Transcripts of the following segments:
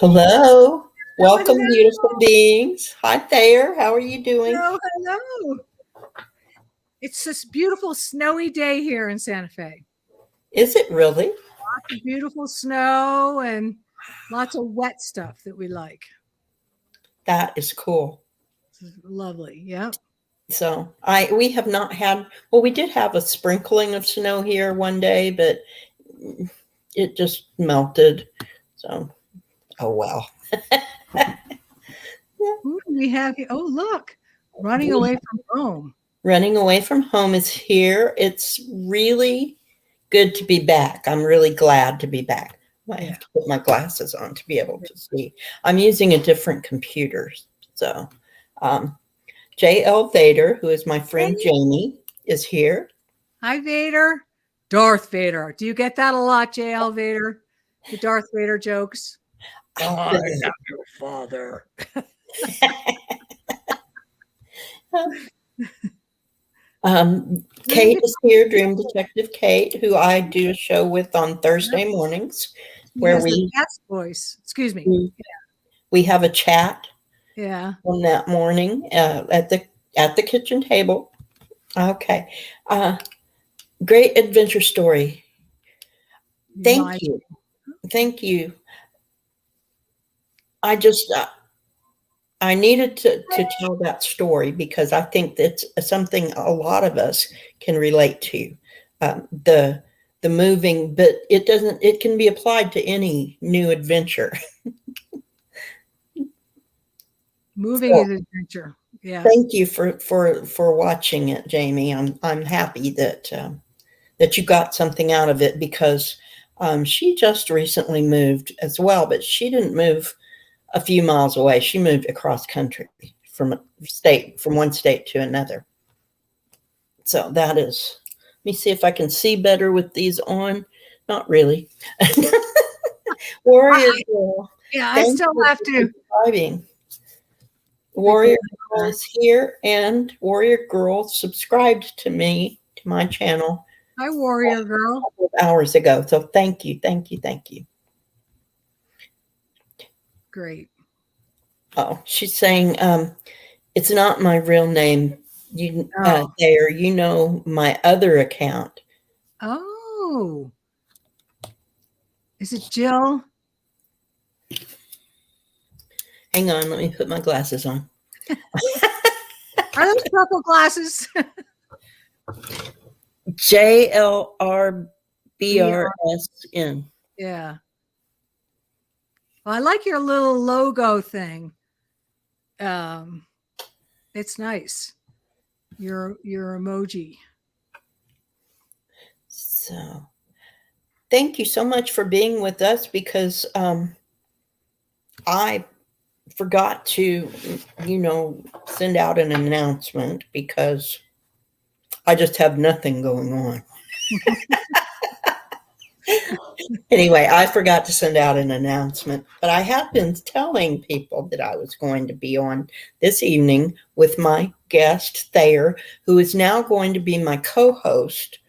Hello. Oh, Welcome, beautiful beings. Hi, Thayer. How are you doing? hello. It's this beautiful snowy day here in Santa Fe. Is it really? Lots of beautiful snow and lots of wet stuff that we like. That is cool. It's lovely. Yep. So we have not had, well, we did have a sprinkling of snow here one day, but it just melted. So, oh well. Who do we have here? Oh, look, running away from home. Running away from home is here. It's really good to be back. I'm really glad to be back. I have to put my glasses on to be able to see. I'm using a different computer. So, J.L. Vader, who is my friend Jamie, is here. Hi, Vader. Darth Vader. Do you get that a lot, J.L. Vader? The Darth Vader jokes? I am your father. Kate is here, Dream Detective Kate, who I do a show with on Thursday mornings, where the best voice. Excuse me. We have a chat. Yeah. On that morning at the kitchen table. Okay. Great adventure story. Thank you. Thank you. I just I needed to tell that story because I think that's something a lot of us can relate to. The moving, but it can be applied to any new adventure. Moving is adventure. Yeah. Thank you for watching it, Jamie. I'm happy that that you got something out of it because she just recently moved as well, but she didn't move a few miles away. She moved across country from one state to another. So that is. Let me see if I can see better with these on. Not really. Warrior Girl. Yeah, I still have to. Driving. Warrior Girl is here, and Warrior Girl subscribed to my channel. Hi, Warrior Girl. A couple of hours ago. So thank you. Great. Oh, she's saying it's not my real name. There, you know my other account. Oh. Is it Jill? Hang on, let me put my glasses on. Are those purple glasses? JLRBRSN. Yeah. Well, I like your little logo thing. It's nice. Your emoji. So thank you so much for being with us because I forgot to, send out an announcement because I just have nothing going on. Anyway, I forgot to send out an announcement, but I have been telling people that I was going to be on this evening with my guest, Thayer, who is now going to be my co-host.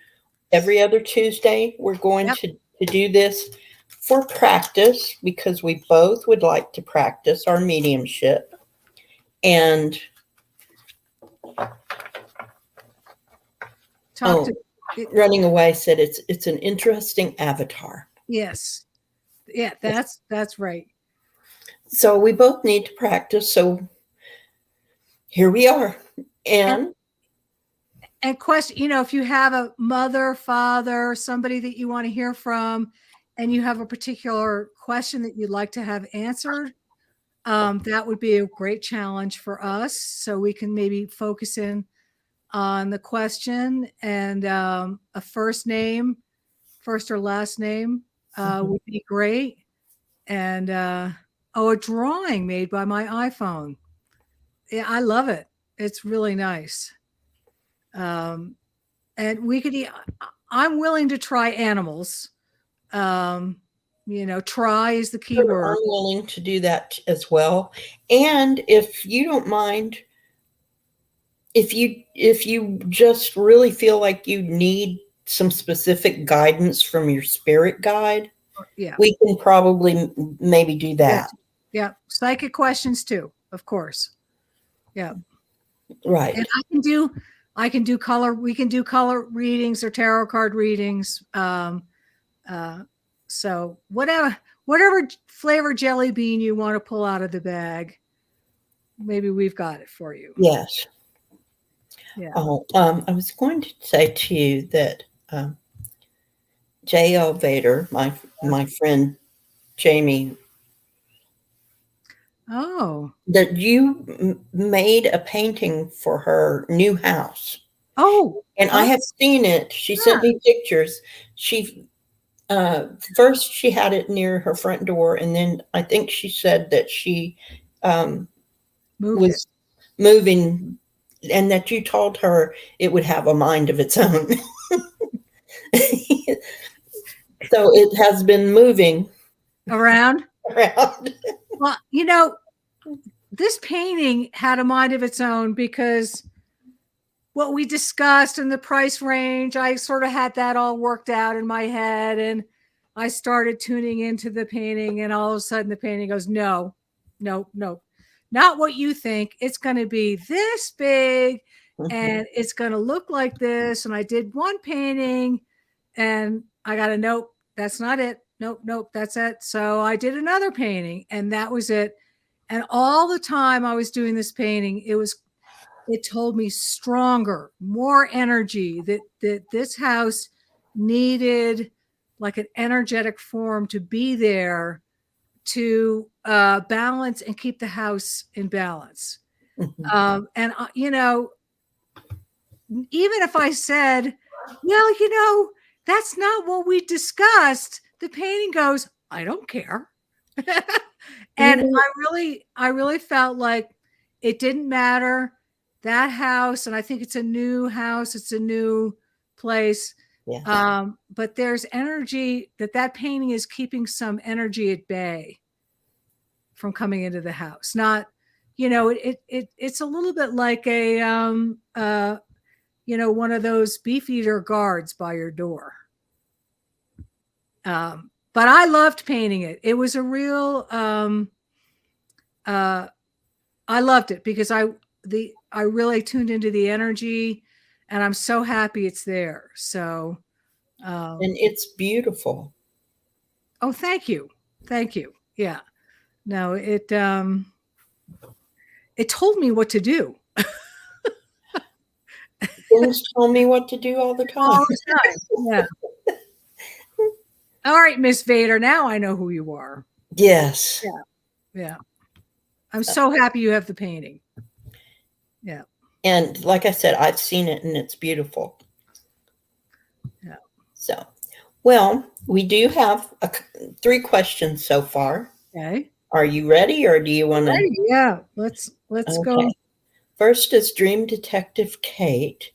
Every other Tuesday, we're going to do this for practice because we both would like to practice our mediumship. And Running Away said it's an interesting avatar. Yes. Yeah, that's right. So we both need to practice. So here we are. And question, if you have a mother, father, somebody that you want to hear from, and you have a particular question that you'd like to have answered, that would be a great challenge for us. So we can maybe focus in on the question and a first or last name would be great. And a drawing made by my iPhone. Yeah, I love it. It's really nice. And we could. I'm willing to try animals. Try is the key word. I'm willing to do that as well. And if you don't mind, if you just really feel like you need some specific guidance from your spirit guide, we can probably maybe do that. Yeah. Psychic questions too, of course. Yeah. Right. And I can do color. We can do color readings or tarot card readings. So whatever flavor jelly bean you want to pull out of the bag, maybe we've got it for you. Yes. Yeah. Oh, I was going to say to you that J.L. Vader, my friend Jamie, Oh. that you made a painting for her new house. Oh. And I have seen it. She sent me pictures. She first she had it near her front door, and then I think she said that she was moving, and that you told her it would have a mind of its own. So it has been moving around. Well, this painting had a mind of its own because what we discussed in the price range, I sort of had that all worked out in my head, and I started tuning into the painting, and all of a sudden the painting goes, no, not what you think. It's going to be this big and it's going to look like this. And I did one painting and I got a nope, that's not it. Nope, that's it. So I did another painting and that was it. And all the time I was doing this painting, it told me stronger, more energy, that this house needed like an energetic form to be there to balance and keep the house in balance. And even if I said, well, that's not what we discussed, the painting goes, I don't care. And I really felt like it didn't matter. That house, and I think it's a new house, it's a new place. Yeah. But there's energy that painting is keeping some energy at bay from coming into the house. Not, it's a little bit like a one of those beef eater guards by your door. But I loved painting it. It was a real I loved it because I really tuned into the energy, and I'm so happy it's there. So and it's beautiful. Oh, thank you. Yeah. No, it told me what to do. Things tell me what to do all the time. All the time. Yeah. All right, Miss Vader. Now I know who you are. Yes. Yeah. I'm so happy you have the painting. Yeah. And like I said, I've seen it and it's beautiful. Yeah. So, well, we do have 3 questions so far. Okay. Are you ready, or do you want to? Yeah. Let's go. First is Dream Detective Kate.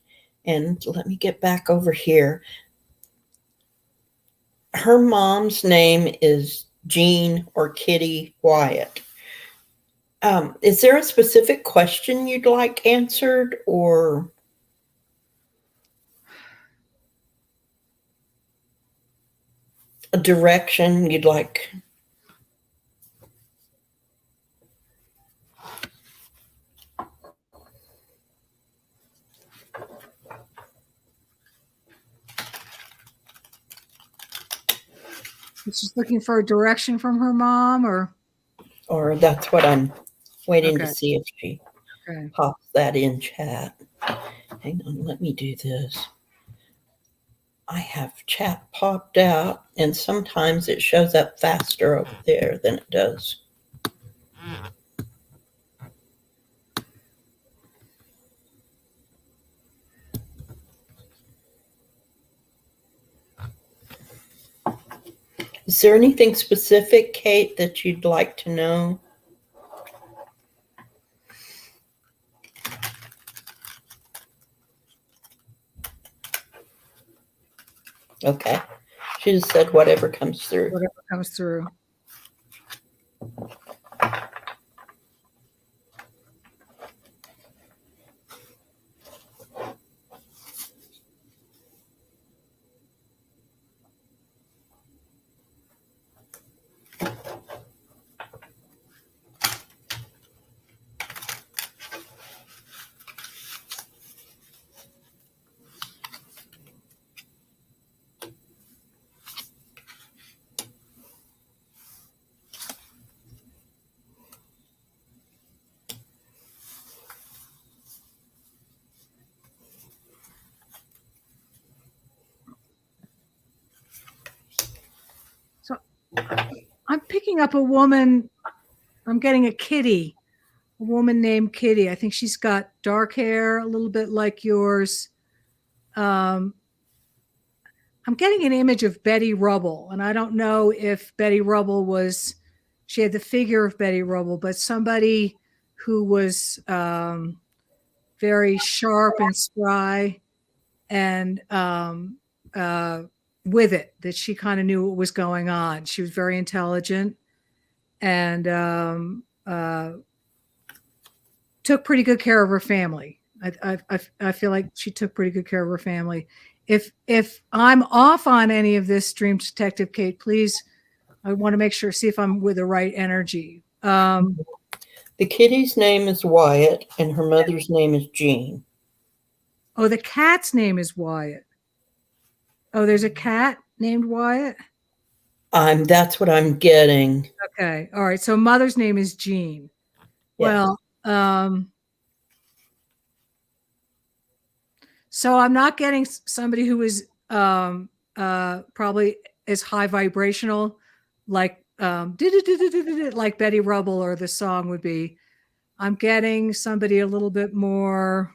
And let me get back over here. Her mom's name is Jean or Kitty Wyatt. Is there a specific question you'd like answered, or a direction you'd like? She's looking for a direction from her mom, or that's what I'm waiting to see if she pops that in chat. Hang on, let me do this. I have chat popped out, and sometimes it shows up faster over there than it does. Is there anything specific, Kate, that you'd like to know? Okay. She just said whatever comes through. Whatever comes through. I'm picking up a woman. I'm getting a Kitty, a woman named Kitty. I think she's got dark hair, a little bit like yours. I'm getting an image of Betty Rubble, and I don't know if Betty Rubble was, she had the figure of Betty Rubble, but somebody who was very sharp and spry and with it, that she kind of knew what was going on. She was very intelligent and took pretty good care of her family. I feel like she took pretty good care of her family. If I'm off on any of this, Dream Detective Kate, please, I want to make sure, see if I'm with the right energy. The kitty's name is Wyatt, and her mother's name is Jean. Oh, the cat's name is Wyatt. Oh, there's a cat named Wyatt? That's what I'm getting. Okay. All right. So mother's name is Jean. Yeah. Well, so I'm not getting somebody who is probably as high vibrational, like like Betty Rubble or the song would be. I'm getting somebody a little bit more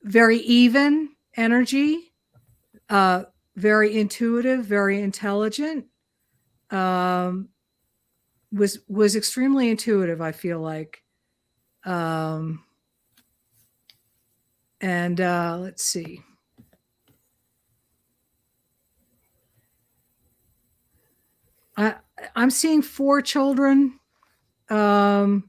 very even energy, very intuitive, very intelligent. Was extremely intuitive, I feel like. And let's see. I'm seeing 4 children, and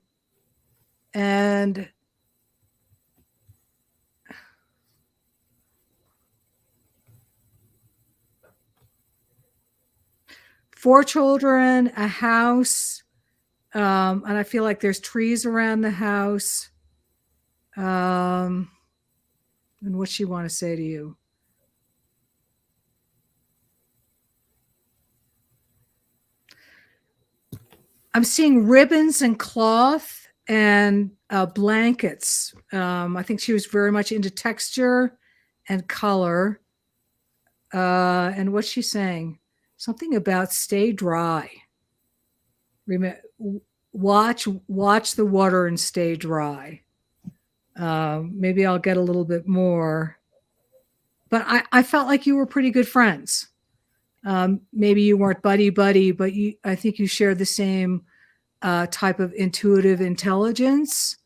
a house, and I feel like there's trees around the house. And what's she want to say to you? I'm seeing ribbons and cloth and blankets. I think she was very much into texture and color. And what's she saying? Something about stay dry. Watch the water and stay dry. Maybe I'll get a little bit more. But I felt like you were pretty good friends. Maybe you weren't buddy, but I think you shared the same type of intuitive intelligence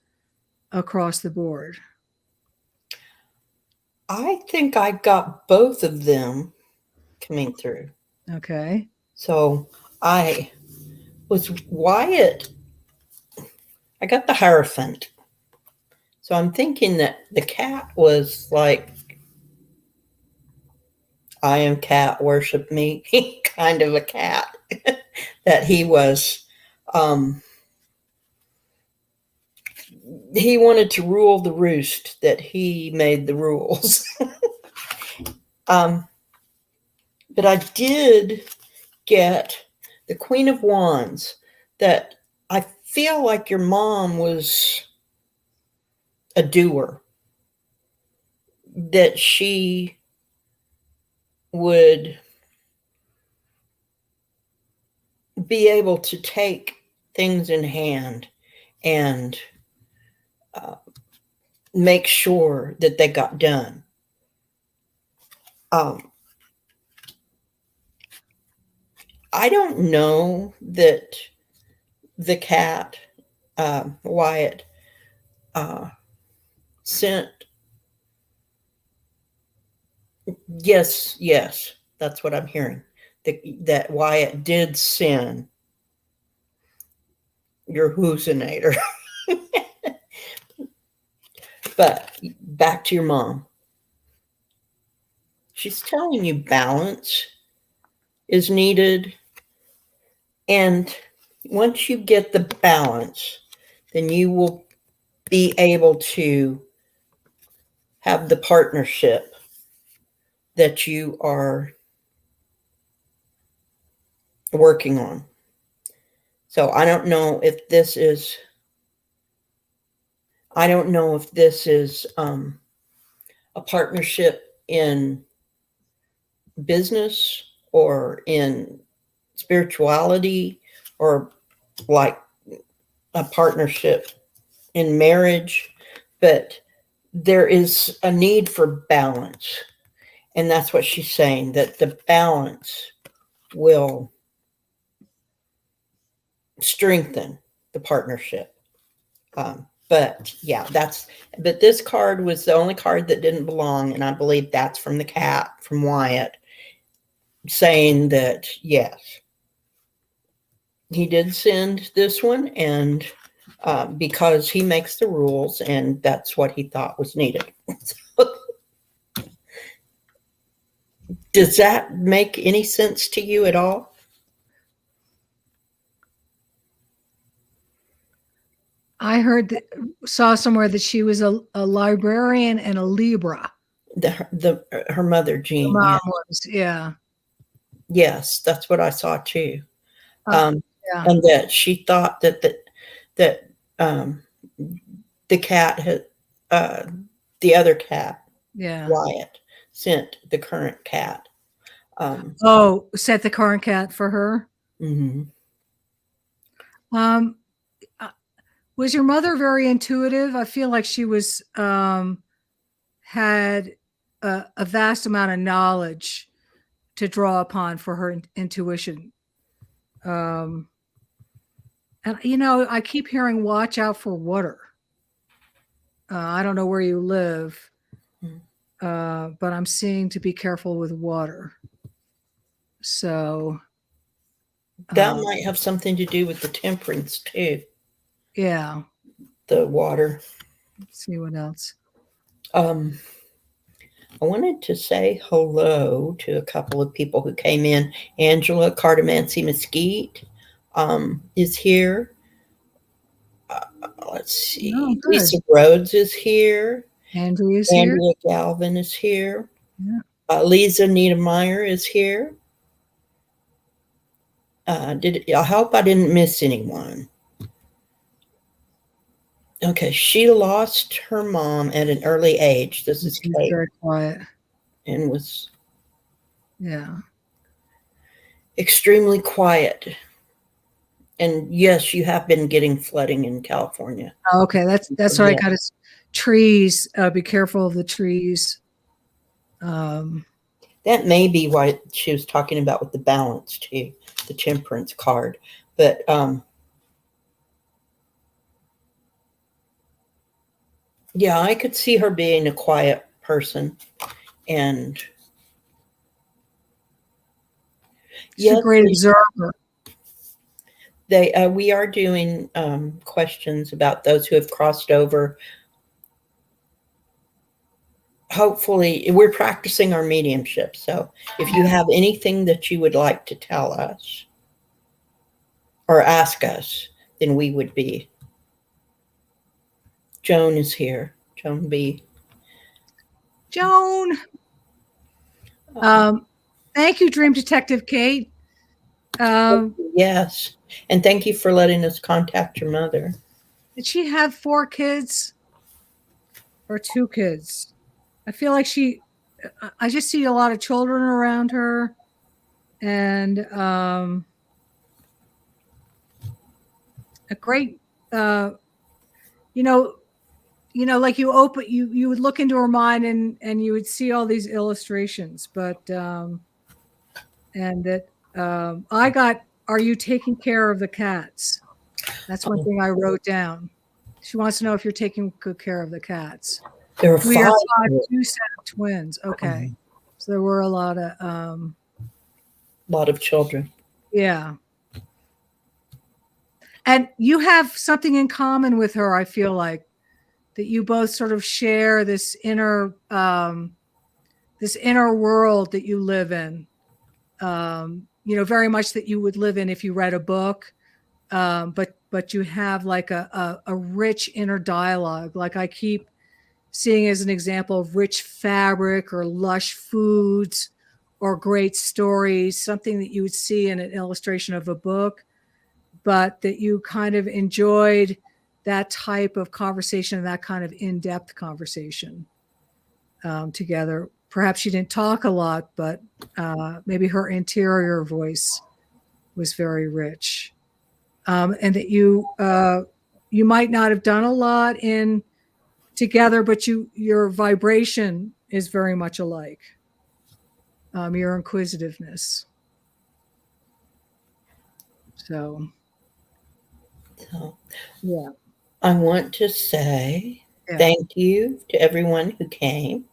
across the board. I think I got both of them coming through. Okay. So I was Wyatt. I got the Hierophant. So I'm thinking that the cat was like, I am cat, worship me, kind of a cat. That he was, he wanted to rule the roost, that he made the rules. But I did get the Queen of Wands, that I feel like your mom was a doer, that she would be able to take things in hand and make sure that they got done. I don't know that the cat, Wyatt, sent. Yes, that's what I'm hearing. That Wyatt did send your hallucinator. But back to your mom. She's telling you balance is needed. And once you get the balance, then you will be able to have the partnership that you are working on. So I don't know if this is a partnership in business or in spirituality or like a partnership in marriage, but there is a need for balance. And that's what she's saying, that the balance will strengthen the partnership. But yeah, but this card was the only card that didn't belong. And I believe that's from the cat, from Wyatt, saying that, yes, he did send this one. And because he makes the rules and that's what he thought was needed. So, does that make any sense to you at all? I saw somewhere that she was a librarian and a Libra. Her mother, Jean. Her mom Yeah. was, yeah. Yes, that's what I saw too. Yeah. And that she thought that the cat had, the other cat, Yeah. Wyatt, sent the current cat. Set the current cat for her. Mm-hmm. Was your mother very intuitive? I feel like she was had a vast amount of knowledge to draw upon for her intuition. And I keep hearing watch out for water. I don't know where you live, but I'm seeing to be careful with water. So that might have something to do with the temperance too. Yeah. The water. Let's see what else. I wanted to say hello to a couple of people who came in. Angela Cardamancy Mesquite is here. Let's see. Lisa Rhodes is here. Andrea is here. Andrea Galvin is here. Yeah. Lisa Niedermeyer is here. I hope I didn't miss anyone. Okay, she lost her mom at an early age. This is Kate. Very quiet. And was extremely quiet. And yes, you have been getting flooding in California. Oh, okay, that's what I got is trees. Be careful of the trees. That may be why she was talking about with the balance too, the temperance card. But yeah, I could see her being a quiet person, and she's a great observer. We are doing questions about those who have crossed over. Hopefully, we're practicing our mediumship. So if you have anything that you would like to tell us or ask us, then we would be. Joan is here. Joan B. Joan. Thank you, Dream Detective Kate. Yes. And thank you for letting us contact your mother. Did she have 4 kids or 2 kids? I feel like I just see a lot of children around her, and a great, like you would look into her mind and you would see all these illustrations, but and that I got, are you taking care of the cats? That's one thing I wrote down. She wants to know if you're taking good care of the cats. There are 2 set of twins. Okay. So there were a lot of children. Yeah. And you have something in common with her, I feel like, that you both sort of share this inner world that you live in. Very much that you would live in if you read a book. But you have like a rich inner dialogue. Like I keep seeing as an example of rich fabric or lush foods or great stories, something that you would see in an illustration of a book, but that you kind of enjoyed that type of conversation, that kind of in-depth conversation together. perhaps she didn't talk a lot, but maybe her interior voice was very rich, and that you might not have done a lot in together, but your vibration is very much alike. Your inquisitiveness. So, So yeah. I want to say Yeah. thank you to everyone who came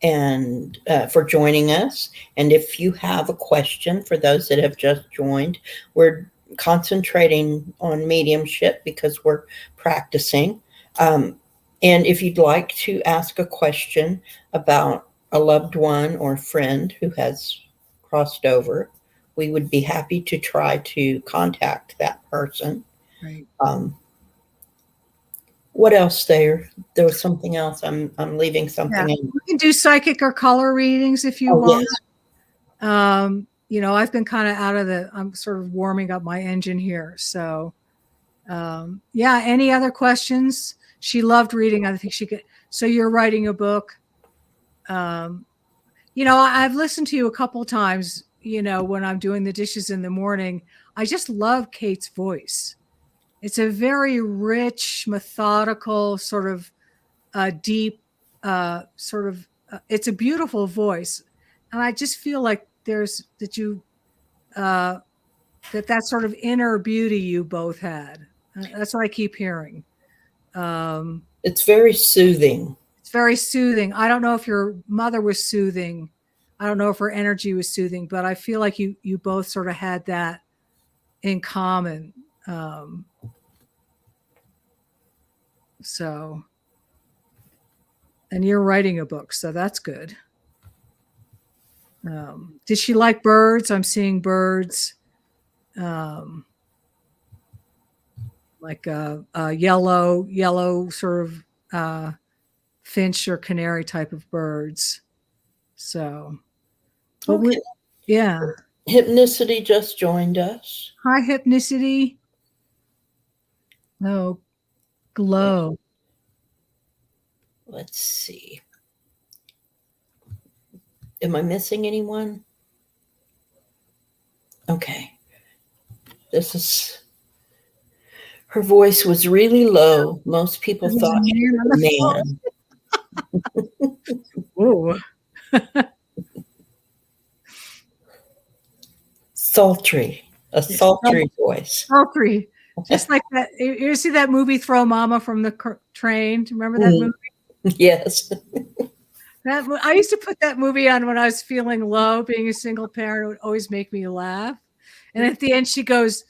and for joining us. And if you have a question for those that have just joined, we're concentrating on mediumship because we're practicing. And if you'd like to ask a question about a loved one or friend who has crossed over, we would be happy to try to contact that person. Right. What else there? There was something else. I'm leaving something in. We can do psychic or color readings if you want. Yes. I've been kind of I'm sort of warming up my engine here. So, any other questions? She loved reading. I think she could. So you're writing a book. I've listened to you a couple of times, when I'm doing the dishes in the morning. I just love Kate's voice. It's a very rich, methodical, sort of deep, it's a beautiful voice. And I just feel like that sort of inner beauty you both had. That's what I keep hearing. It's very soothing. It's very soothing. I don't know if your mother was soothing. I don't know if her energy was soothing, but I feel like you both sort of had that in common. And you're writing a book, so that's good. Did she like birds? I'm seeing birds, like a yellow sort of finch or canary type of birds. So, Okay. Yeah. Hypnicity just joined us. Hi, Hypnicity. No, glow. Let's see. Am I missing anyone? Okay. Her voice was really low. Most people thought she was a man. Whoa. Sultry. A sultry voice. Sultry. Just like that. You see that movie, Throw Mama from the Train? Do you remember that movie? Yes. I used to put that movie on when I was feeling low. Being a single parent, it would always make me laugh. And at the end, she goes,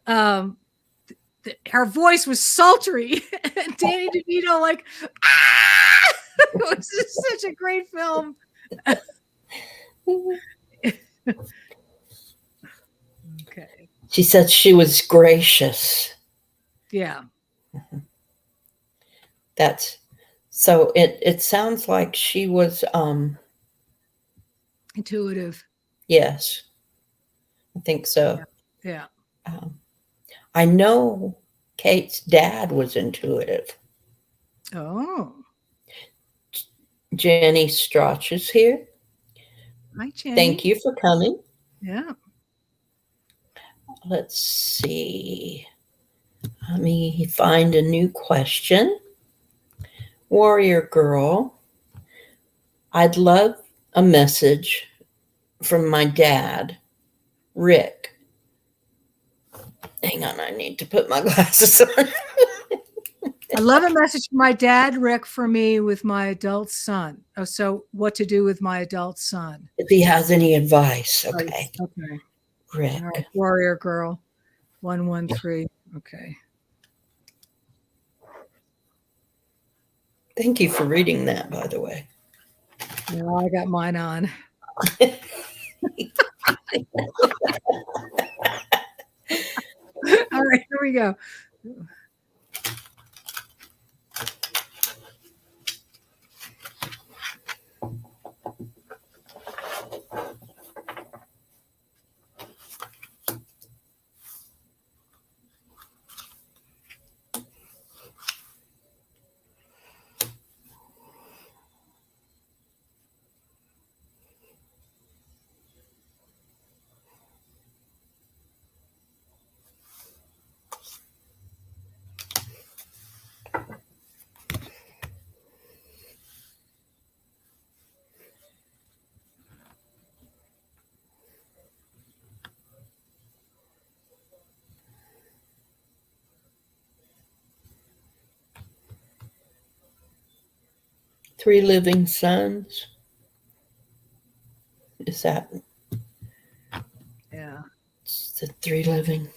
her voice was sultry. And Danny DeVito, like, ah! It was just such a great film. Okay. She said she was gracious. Yeah. So it sounds like she was intuitive. Yes. I think so. Yeah. I know Kate's dad was intuitive. Oh. Jenny Strach is here. Hi, Jenny. Thank you for coming. Yeah. Let's see. Let me find a new question. Warrior Girl, I'd love a message from my dad, Rick. Hang on, I need to put my glasses on. I love a message from my dad, Rick, for me with my adult son. Oh, so what to do with my adult son? If he has any advice, okay. Okay. Rick. All right. Warrior Girl, 113. Okay. Thank you for reading that, by the way. Yeah, I got mine on. All right, here we go. 3 living sons. Is that Yeah. the 3 living?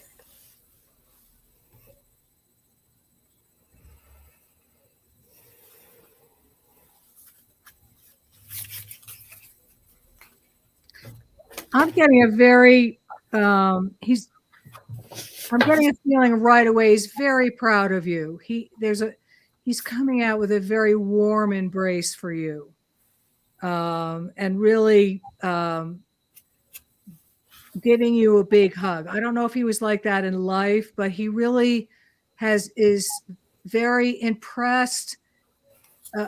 I'm getting a very, I'm getting a feeling right away he's very proud of you. He's coming out with a very warm embrace for you. And really giving you a big hug. I don't know if he was like that in life, but he really is very impressed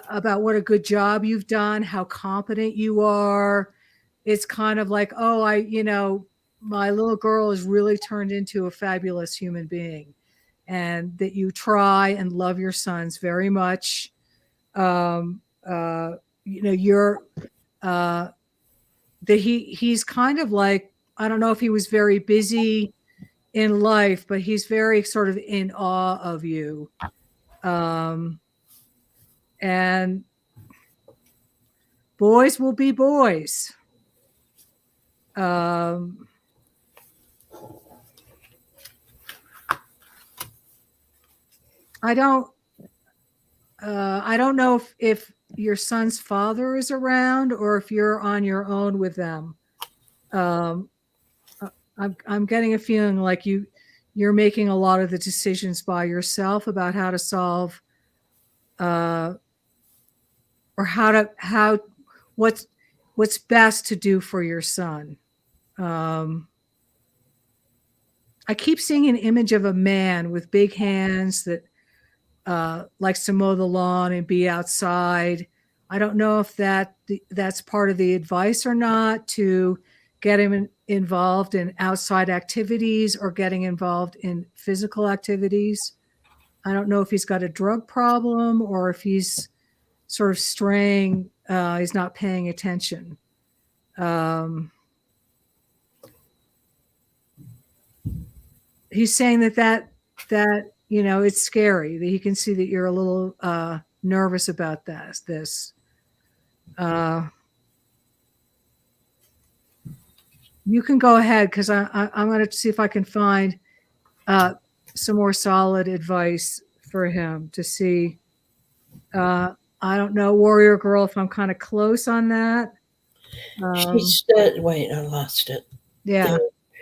about what a good job you've done, how competent you are. It's kind of like, oh, my little girl has really turned into a fabulous human being, and that you try and love your sons very much. You're that he's kind of like, I don't know if he was very busy in life, but he's very sort of in awe of you. And boys will be boys. I don't know if your son's father is around or if you're on your own with them. I'm getting a feeling like you're making a lot of the decisions by yourself about how to solve, or what's best to do for your son. I keep seeing an image of a man with big hands that likes to mow the lawn and be outside. I don't know if that's part of the advice or not, to get him involved in outside activities or getting involved in physical activities. I don't know if he's got a drug problem or if he's sort of straying. He's not paying attention. He's saying that it's scary, that he can see that you're a little nervous about this. You can go ahead, because I'm going to see if I can find some more solid advice for him to see. I don't know, Warrior Girl, if I'm kind of close on that. Wait, I lost it. Yeah. There.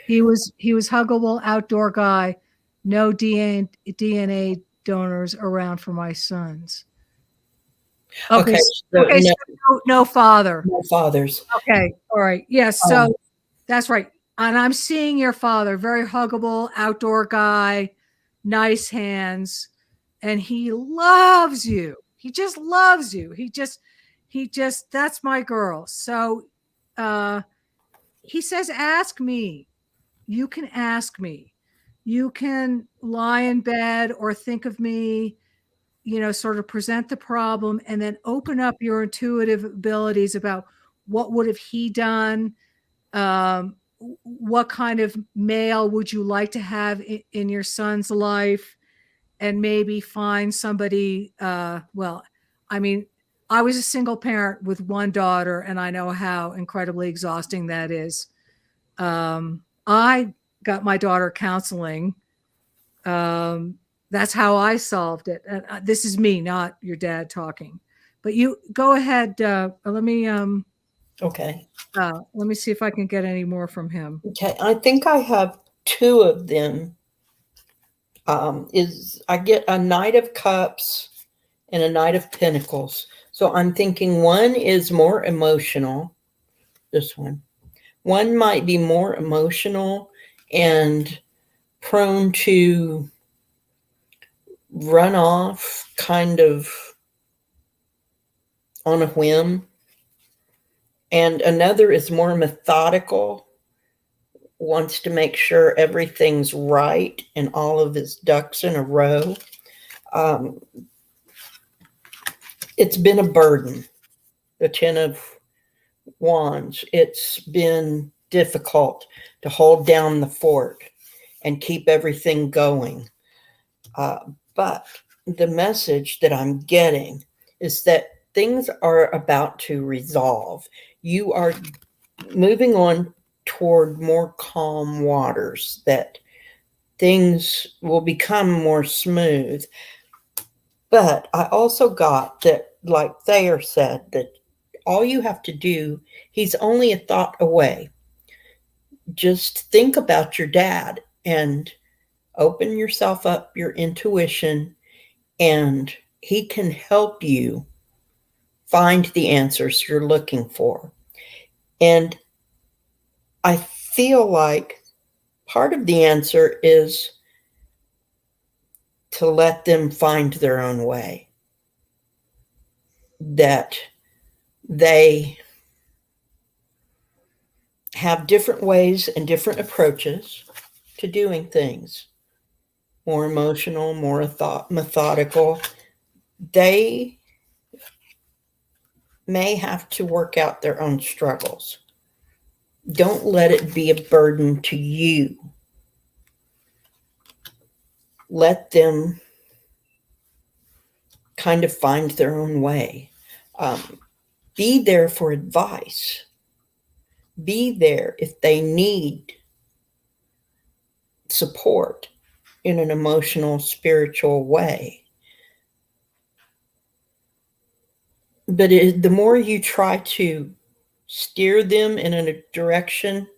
He was huggable, outdoor guy. No DNA donors around for my sons. Okay. So No father. No fathers. Okay. All right. Yes. So that's right. And I'm seeing your father, very huggable, outdoor guy, nice hands, and he loves you. He just loves you. He just, that's my girl. So he says, ask me. You can ask me. You can lie in bed or think of me, sort of present the problem, and then open up your intuitive abilities about what would have he done? What kind of male would you like to have in your son's life? And maybe find somebody, I was a single parent with one daughter, and I know how incredibly exhausting that is. I got my daughter counseling. That's how I solved it. And this is me, not your dad talking. But you go ahead. Let me see if I can get any more from him. Okay, I think I have 2 of them. I get a Knight of Cups and a Knight of Pentacles. So I'm thinking one is more emotional. This one. One might be more emotional and prone to run off kind of on a whim. And another is more methodical, wants to make sure everything's right and all of his ducks in a row. It's been a burden, the 10 of Wands. It's been difficult to hold down the fort and keep everything going. But the message that I'm getting is that things are about to resolve. You are moving on toward more calm waters, that things will become more smooth. But I also got that, like Thayer said, that all you have to do, he's only a thought away. Just think about your dad and open yourself up, your intuition, and he can help you find the answers you're looking for. And I feel like part of the answer is to let them find their own way, that they have different ways and different approaches to doing things, more emotional, more methodical. They may have to work out their own struggles. Don't let it be a burden to you. Let them kind of find their own way. Be there for advice. Be there if they need support in an emotional, spiritual way. But the more you try to steer them in a direction,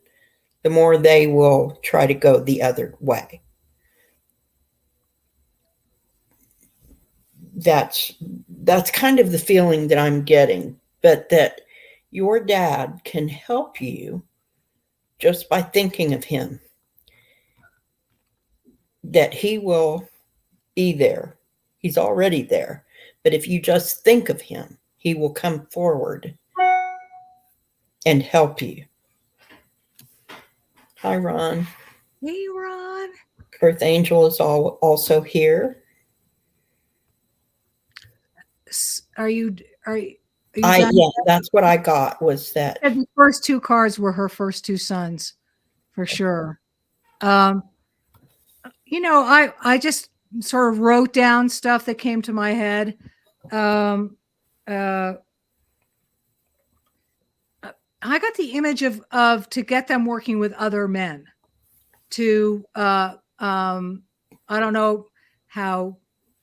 the more they will try to go the other way. That's kind of the feeling that I'm getting, but that your dad can help you just by thinking of him, that he will be there. He's already there. But if you just think of him, he will come forward and help you. Hi, Ron. Hey, Ron. Earth Angel is also here. Are you Yeah, that's what I got, was that. And the first two cards were her first two sons, for sure. You know, I just sort of wrote down stuff that came to my head. I got the image of to get them working with other men, to I don't know how,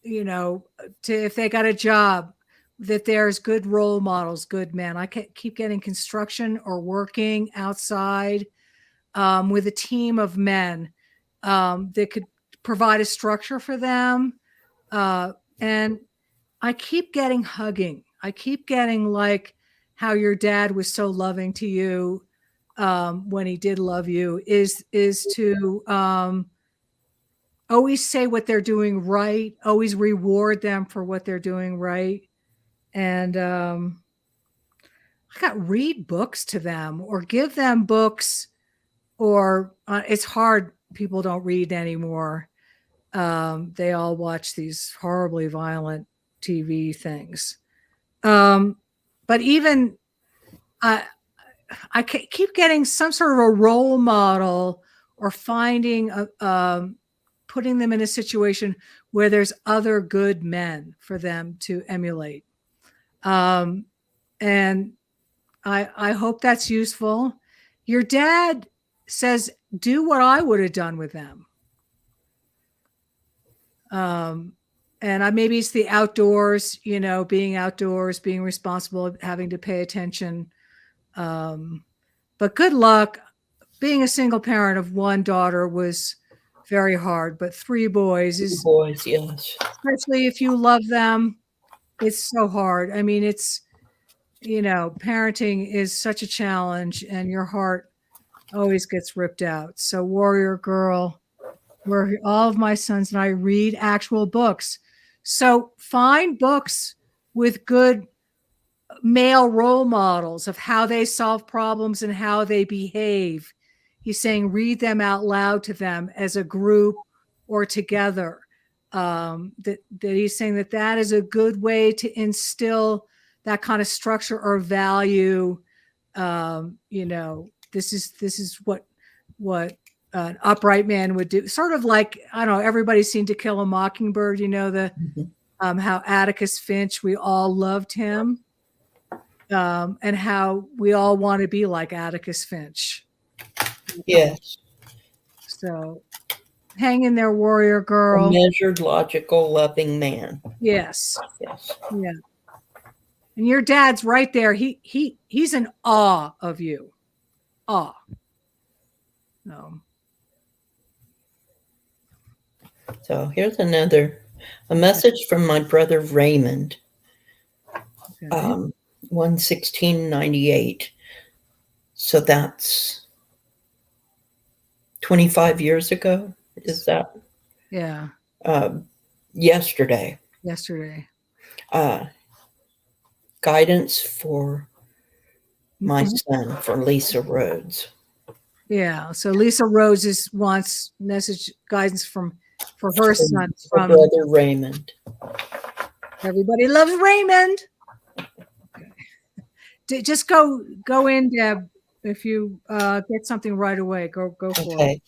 you know, to if they got a job, that there's good role models, good men. I keep getting construction or working outside with a team of men that could provide a structure for them. And I keep getting hugging. I keep getting like how your dad was so loving to you when he did love you, is to always say what they're doing right, always reward them for what they're doing right. And I got read books to them or give them books, or it's hard. People don't read anymore. They all watch these horribly violent TV things. But even I keep getting some sort of a role model, or finding putting them in a situation where there's other good men for them to emulate. And I hope that's useful. Your dad says, do what I would have done with them. And maybe it's the outdoors, you know, being outdoors, being responsible, having to pay attention. But good luck. Being a single parent of one daughter was very hard, but three boys is, boys, yes. Especially if you love them, it's so hard. I mean, it's, you know, parenting is such a challenge, and your heart always gets ripped out. So warrior girl, where all of my sons and I read actual books. So find books with good male role models of how they solve problems and how they behave. He's saying read them out loud to them as a group or together. That he's saying that is a good way to instill that kind of structure or value. You know, this is what an upright man would do. Sort of like, I don't know, everybody's seen To Kill a Mockingbird, you know, the how Atticus Finch, we all loved him, and how we all want to be like Atticus Finch. Yes. So hang in there, warrior A girl. measured, logical, loving man. Yes. Yes. Yeah. And your dad's right there. He's in awe of you. Awe. No. So here's a message from my brother Raymond. Okay. 1/16/98. So that's 25 years ago. Is that Yeah. yesterday? Yesterday. Guidance for my Mhm. son, for Lisa Rhodes. Yeah. So Lisa Rose wants message guidance for her son For from brother Raymond. everybody loves Raymond. Okay. Just go in, Deb. If you get something right away, go for it. Okay.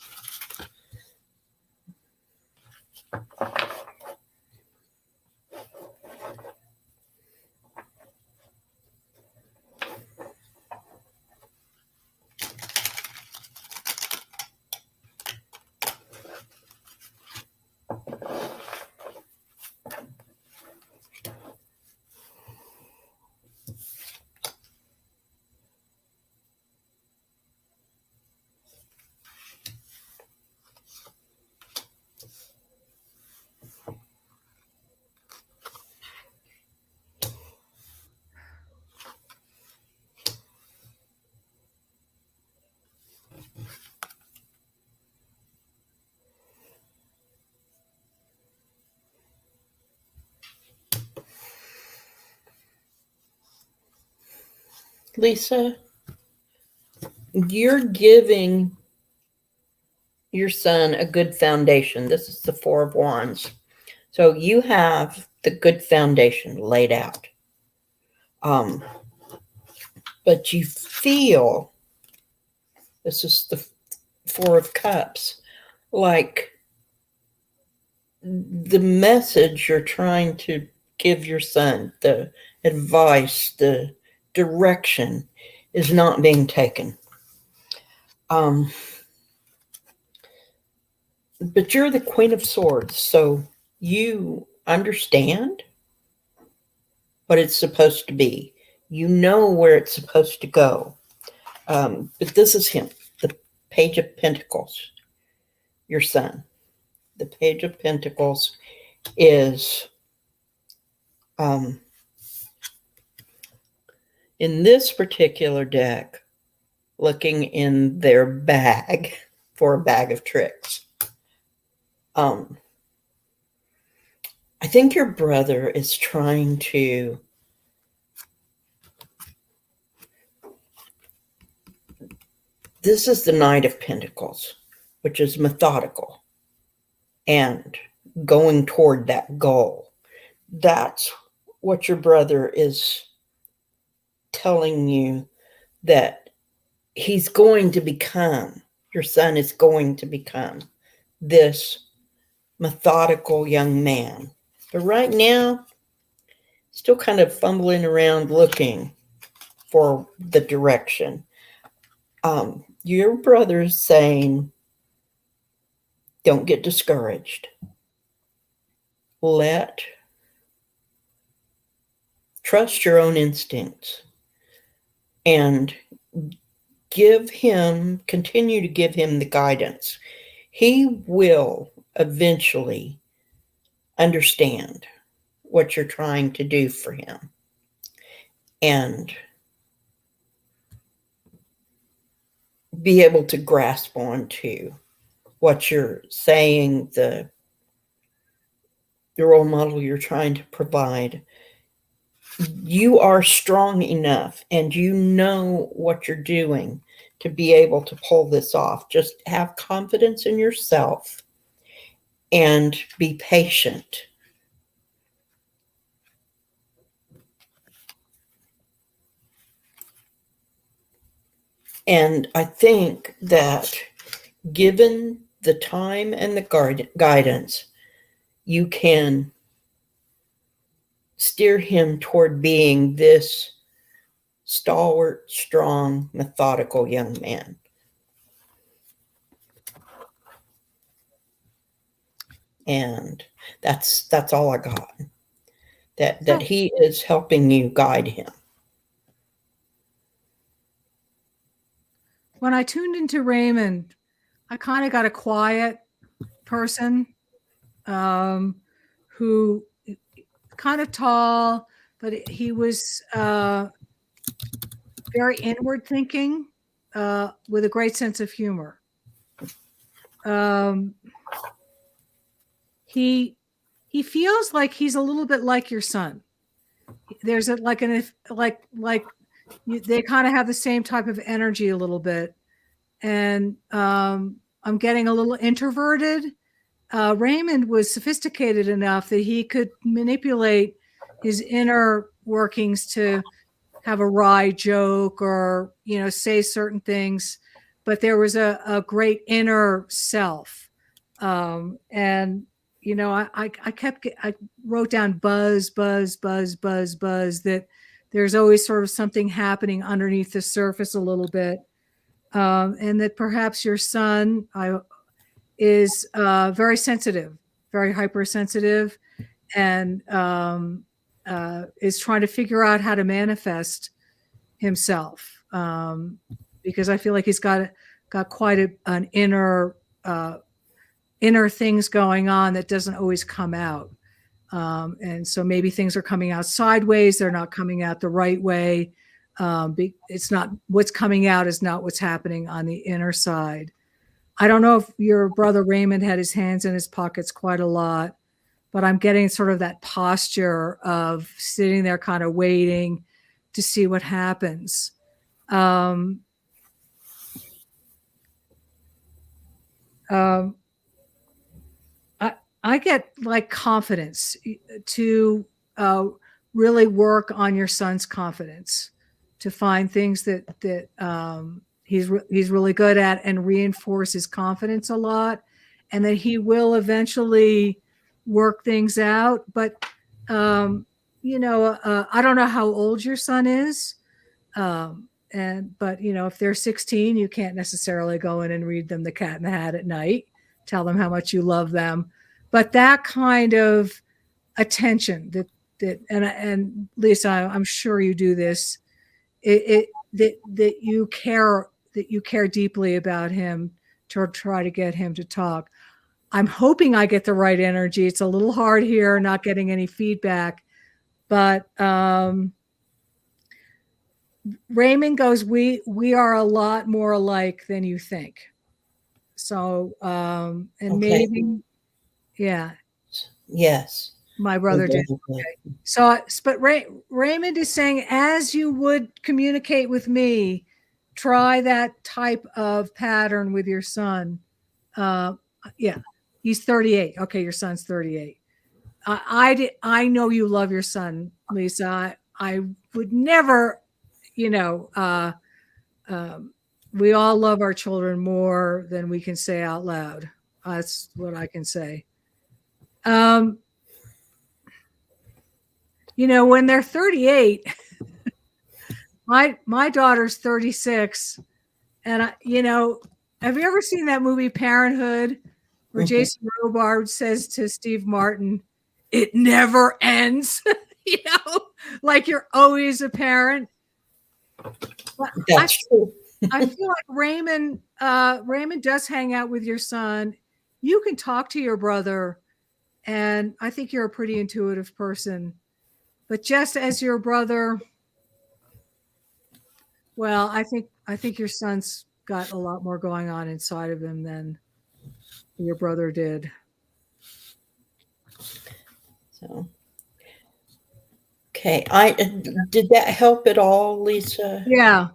Lisa, you're giving your son a good foundation. This is the Four of Wands. So you have the good foundation laid out. But you feel, this is the Four of Cups, like the message you're trying to give your son, the advice, the direction is not being taken. But you're the Queen of Swords, so you understand what it's supposed to be. You know where it's supposed to go. But this is him, the Page of Pentacles, your son. The Page of Pentacles is in this particular deck, looking in their bag for a bag of tricks. I think your brother is trying to this is the Knight of Pentacles, which is methodical and going toward that goal. That's what your brother is telling you, that he's going to become, your son is going to become this methodical young man. But right now, still kind of fumbling around looking for the direction. Your brother's saying, don't get discouraged. Trust your own instincts and continue to give him the guidance. He will eventually understand what you're trying to do for him and be able to grasp onto what you're saying, the role model you're trying to provide. You are strong enough and you know what you're doing to be able to pull this off. Just have confidence in yourself and be patient. And I think that given the time and the guidance, you can steer him toward being this stalwart, strong, methodical young man. And that's all I got. That he is helping you guide him. When I tuned into Raymond, I kind of got a quiet person who kind of tall, but he was very inward thinking with a great sense of humor. He feels like he's a little bit like your son. There's they kind of have the same type of energy a little bit. And I'm getting a little introverted. Raymond was sophisticated enough that he could manipulate his inner workings to have a wry joke or, say certain things. But there was a great inner self. And, I wrote down buzz, buzz, buzz, buzz, buzz, that there's always sort of something happening underneath the surface a little bit. And that perhaps your son is very sensitive, very hypersensitive, and is trying to figure out how to manifest himself. Because I feel like he's got quite an inner things going on that doesn't always come out. And so maybe things are coming out sideways. They're not coming out the right way. It's not what's coming out is not what's happening on the inner side. I don't know if your brother Raymond had his hands in his pockets quite a lot, but I'm getting sort of that posture of sitting there kind of waiting to see what happens. I get like confidence to really work on your son's confidence, to find things that he's really good at and reinforce his confidence a lot, and that he will eventually work things out. But I don't know how old your son is, but if they're 16, you can't necessarily go in and read them The Cat in the Hat at night, tell them how much you love them. But that kind of attention and Lisa, I'm sure you do this, that you care deeply about him, to try to get him to talk. I'm hoping I get the right energy. It's a little hard here, not getting any feedback, but Raymond goes, we are a lot more alike than you think. So, and okay. Maybe, yeah. Yes. My brother did. Okay. So, but Raymond is saying, as you would communicate with me, try that type of pattern with your son. Yeah, he's 38. Okay, your son's 38. I know you love your son, Lisa. I would never, we all love our children more than we can say out loud. That's what I can say. When they're 38, my daughter's 36, and have you ever seen that movie Parenthood, where Jason Robards says to Steve Martin, "It never ends," like you're always a parent. That's true. I feel like Raymond does hang out with your son. You can talk to your brother, and I think you're a pretty intuitive person. But just as your brother, well, I think your son's got a lot more going on inside of him than your brother did. So, okay, did that help at all, Lisa? Yeah.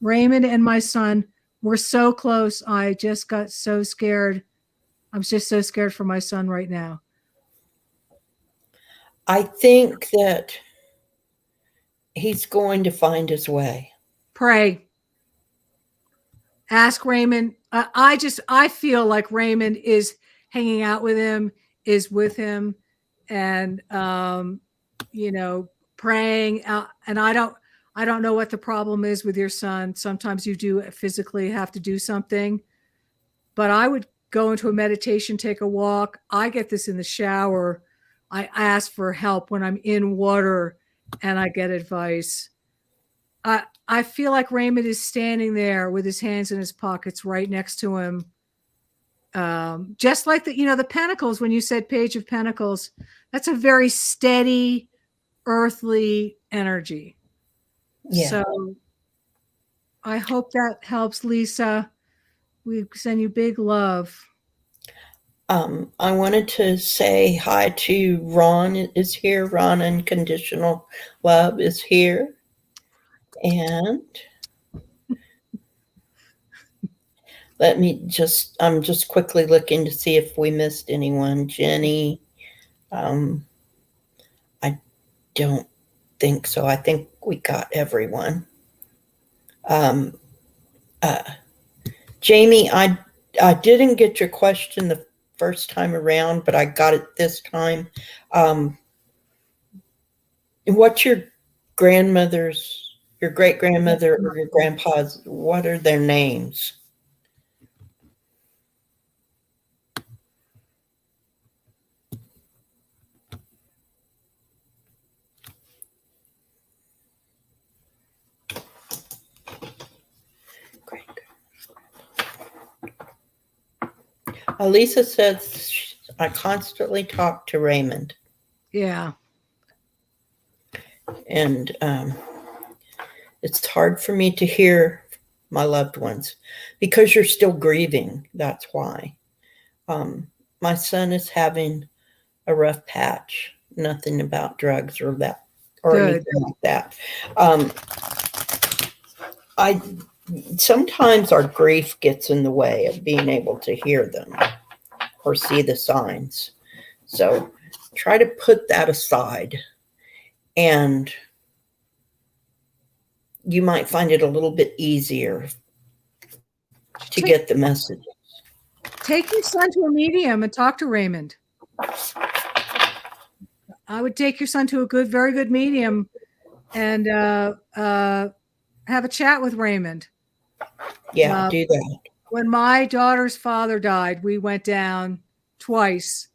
Raymond and my son were so close. I just got so scared. I'm just so scared for my son right now. I think that he's going to find his way. Pray. Ask Raymond. I feel like Raymond is hanging out with him, is with him, and praying. And I don't know what the problem is with your son. Sometimes you do physically have to do something, but I would go into a meditation, take a walk. I get this in the shower. I ask for help when I'm in water, and I get advice. I feel like Raymond is standing there with his hands in his pockets right next to him. Just like the Pentacles, when you said Page of Pentacles, that's a very steady, earthly energy. Yeah. So I hope that helps, Lisa. We send you big love. I wanted to say hi to Ron is here. Ron Unconditional Love is here. And I'm just quickly looking to see if we missed anyone. Jenny, I don't think so. I think we got everyone. Jamie, I didn't get your question the first time around, but I got it this time. What's your grandmother's, your great grandmother or your grandpa's, what are their names? Lisa says, I constantly talk to Raymond. Yeah. And it's hard for me to hear my loved ones because you're still grieving. That's why. My son is having a rough patch. Nothing about drugs or that or Good. anything like that. I sometimes our grief gets in the way of being able to hear them or see the signs. So try to put that aside, and you might find it a little bit easier to get the message. Take your son to a medium and talk to Raymond. I would take your son to a very good medium and have a chat with Raymond. Yeah, do that. When my daughter's father died, we went down twice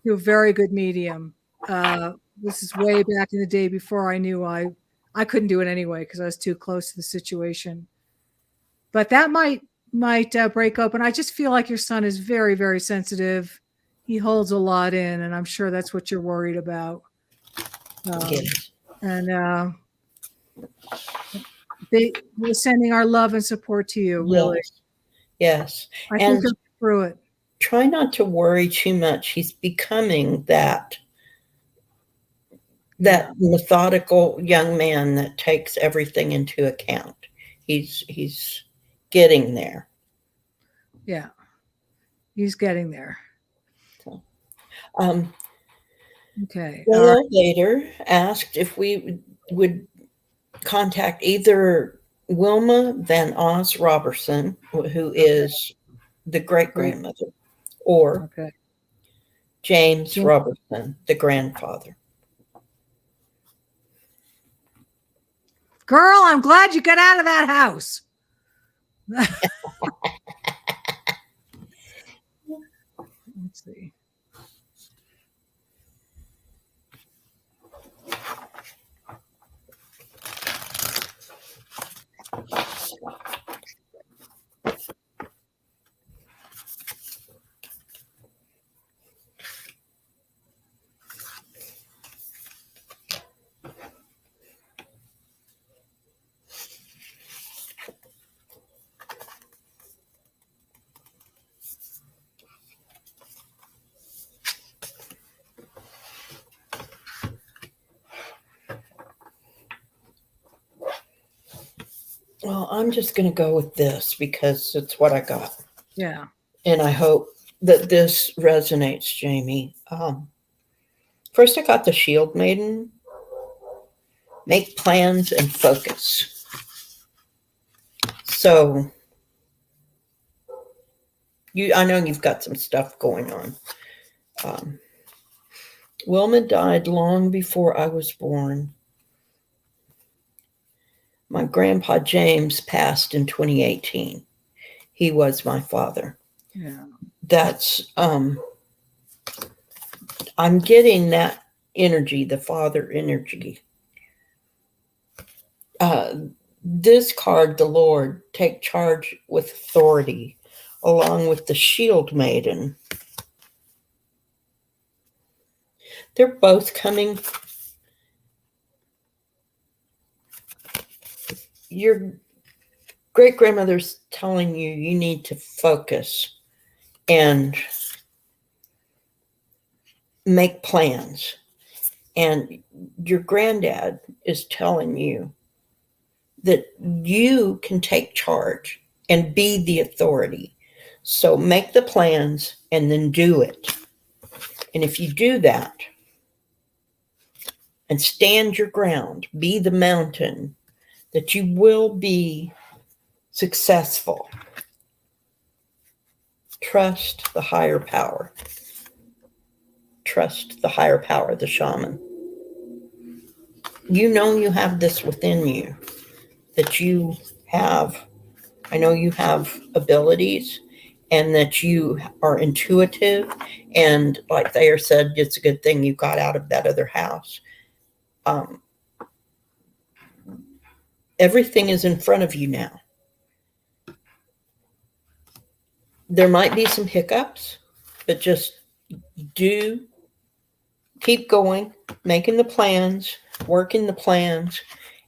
to a very good medium. This is way back in the day before I knew I couldn't do it anyway because I was too close to the situation. But that might break open. I just feel like your son is very, very sensitive. He holds a lot in, and I'm sure that's what you're worried about. Yes. And we're sending our love and support to you, really. Yes. I think you're through it. Try not to worry too much. He's becoming that methodical young man that takes everything into account. He's getting there. Yeah. He's getting there. So, okay. Willow later asked if we would contact either Wilma Van Oz Robertson, who is the great grandmother, or James Robertson, the grandfather. Girl, I'm glad you got out of that house. Let's see. Well, I'm just going to go with this because it's what I got. Yeah. And I hope that this resonates, Jamie. First, I got the Shield Maiden. Make plans and focus. So, I know you've got some stuff going on. Wilma died long before I was born. My grandpa James passed in 2018. He was my father. Yeah. That's I'm getting that energy, the father energy. This card, the Lord, take charge with authority, along with the shield maiden. They're both coming. Your great grandmother's telling you you need to focus and make plans. And your granddad is telling you that you can take charge and be the authority. So make the plans and then do it. And if you do that and stand your ground, be the mountain, that you will be successful. Trust the higher power. Trust the higher power, the shaman. You know you have this within you, that you have, I know you have abilities and that you are intuitive. And like Thayer said, it's a good thing you got out of that other house. Everything is in front of you now. There might be some hiccups, but just keep going, making the plans, working the plans,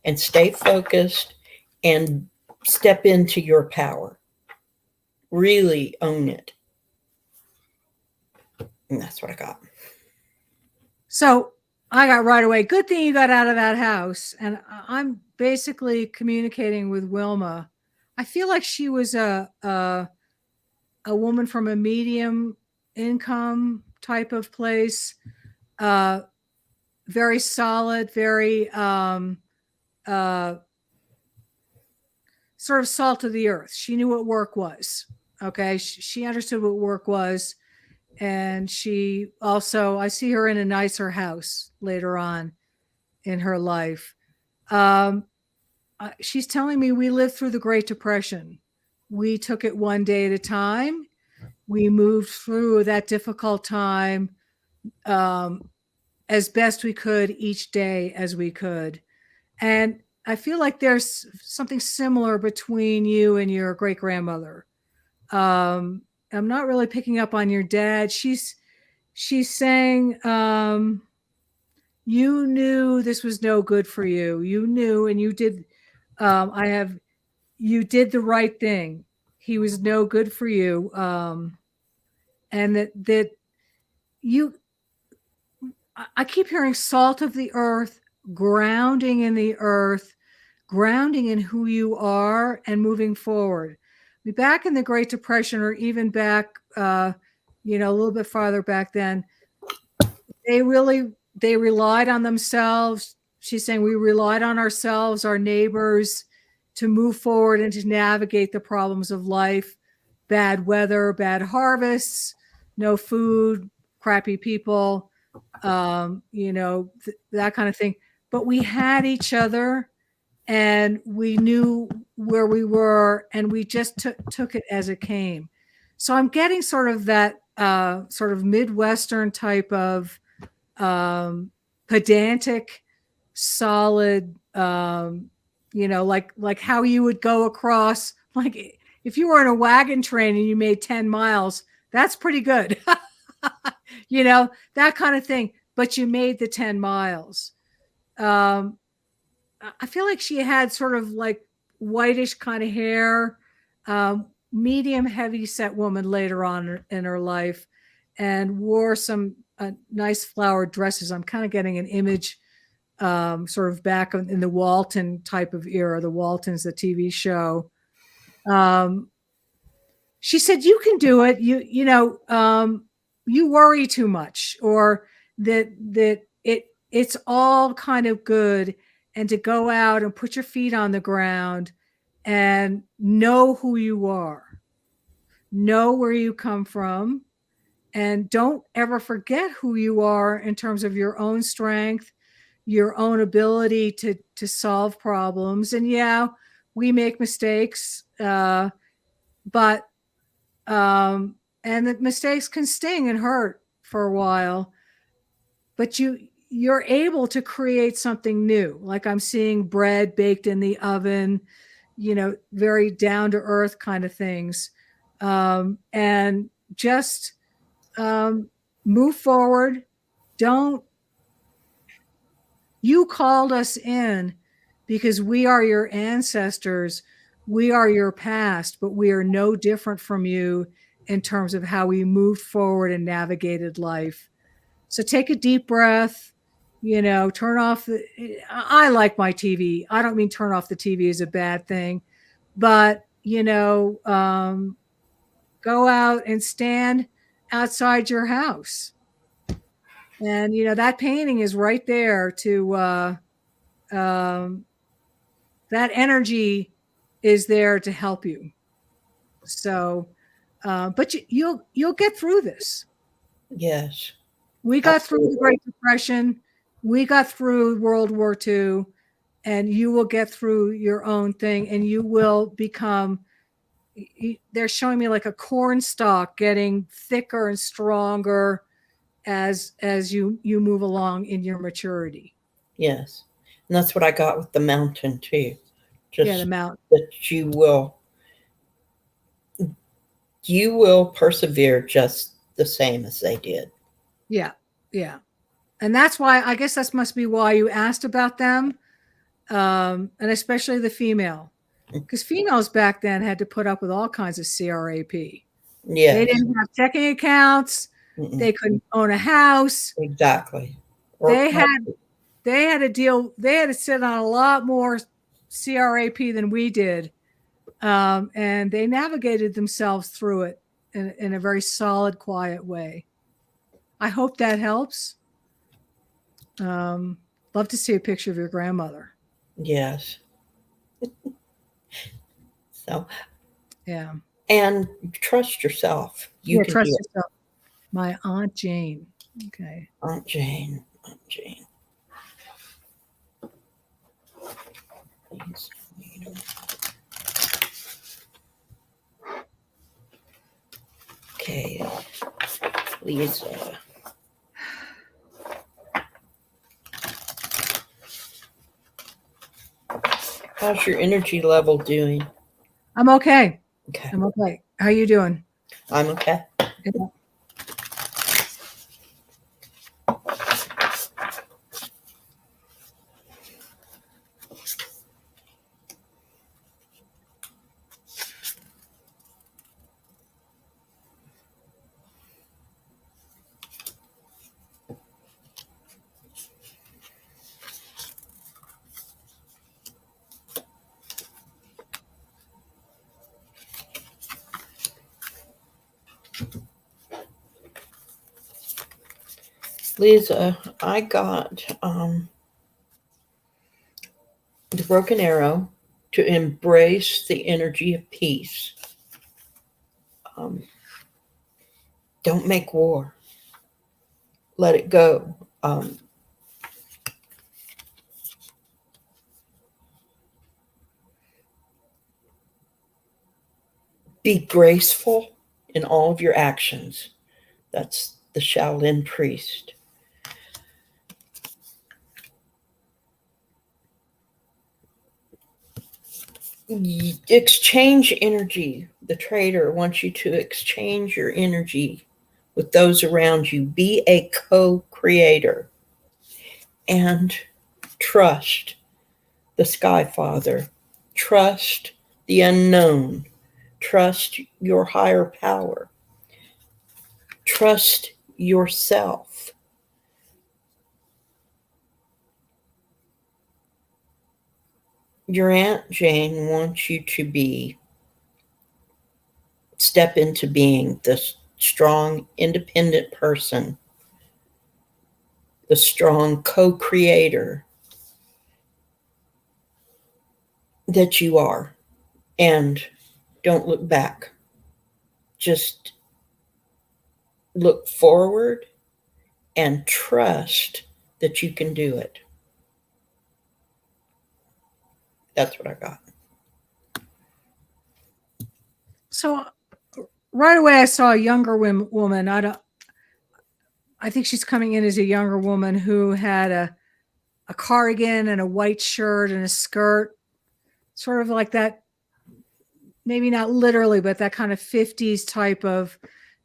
and stay focused and step into your power. Really own it. And that's what I got. So I got right away. Good thing you got out of that house. And I'm basically communicating with Wilma. I feel like she was a woman from a medium income type of place. Very solid, very sort of salt of the earth. She knew what work was. Okay. She understood what work was. And she also, I see her in a nicer house later on in her life. She's telling me we lived through the Great Depression. We took it one day at a time. We moved through that difficult time as best we could each day as we could. And I feel like there's something similar between you and your great grandmother. I'm not really picking up on your dad. She's saying you knew this was no good for you. You knew, and you did. You did the right thing. He was no good for you, and that you. I keep hearing salt of the earth, grounding in the earth, grounding in who you are, and moving forward. Back in the Great Depression, or even back, a little bit farther back then, they relied on themselves. She's saying we relied on ourselves, our neighbors, to move forward and to navigate the problems of life. Bad weather, bad harvests, no food, crappy people, that kind of thing. But we had each other, and we knew where we were, and we just took it as it came. So I'm getting sort of that sort of Midwestern type of pedantic, solid, like how you would go across, like if you were in a wagon train and you made 10 miles, that's pretty good. That kind of thing. But you made the 10 miles. I feel like she had sort of like whitish kind of hair, medium heavy set woman later on in her life, and wore some nice flowered dresses. I'm kind of getting an image sort of back in the Walton type of era, the Waltons, the TV show. She said, you can do it. You worry too much, or that it's all kind of good. And to go out and put your feet on the ground and know who you are, know where you come from, And don't ever forget who you are in terms of your own strength, your own ability to solve problems. And yeah, we make mistakes, but and the mistakes can sting and hurt for a while, but you're able to create something new. Like I'm seeing bread baked in the oven, very down to earth kind of things. And just move forward. Don't You called us in because we are your ancestors. We are your past, but we are no different from you in terms of how we moved forward and navigated life. So take a deep breath, turn off I like my TV. I don't mean turn off the TV is a bad thing, but, go out and stand outside your house. And, that painting is right there to, um, that energy is there to help you. So, but you'll get through this. Yes. We got through the Absolutely. Great Depression. We got through World War II, and you will get through your own thing, and you will become. They're showing me like a corn stalk getting thicker and stronger as you move along in your maturity. Yes. And that's what I got with the mountain too. Yeah, the Just mountain. that you will persevere just the same as they did. Yeah, yeah. And that's why I guess that must be why you asked about them, and especially the female, because females back then had to put up with all kinds of CRAP. They Yes. didn't have checking accounts. Mm-mm. They couldn't own a house. Exactly. They had to deal. They had to sit on a lot more CRAP than we did, and they navigated themselves through it in a very solid, quiet way. I hope that helps. Love to see a picture of your grandmother. Yes. So, Yeah. and trust yourself. You can Trust do it. yourself. My Aunt Jane. Okay. Aunt Jane. Aunt Jane. Please. Okay. Lisa. How's your energy level doing? I'm okay. Okay. I'm okay. How you doing? I'm okay. Yeah. Lisa, I got the broken arrow to embrace the energy of peace. Don't make war. Let it go. Be graceful in all of your actions. That's the Shaolin priest. Exchange energy. The trader wants you to exchange your energy with those around you. Be a co-creator and trust the Sky Father. Trust the unknown. Trust your higher power. Trust yourself. Your Aunt Jane wants you to step into being the strong, independent person, the strong co-creator that you are. And don't look back. Just look forward and trust that you can do it. That's what I got. So right away, I saw a younger woman. I think she's coming in as a younger woman who had a cardigan and a white shirt and a skirt, sort of like that. Maybe not literally, but that kind of 50s type of,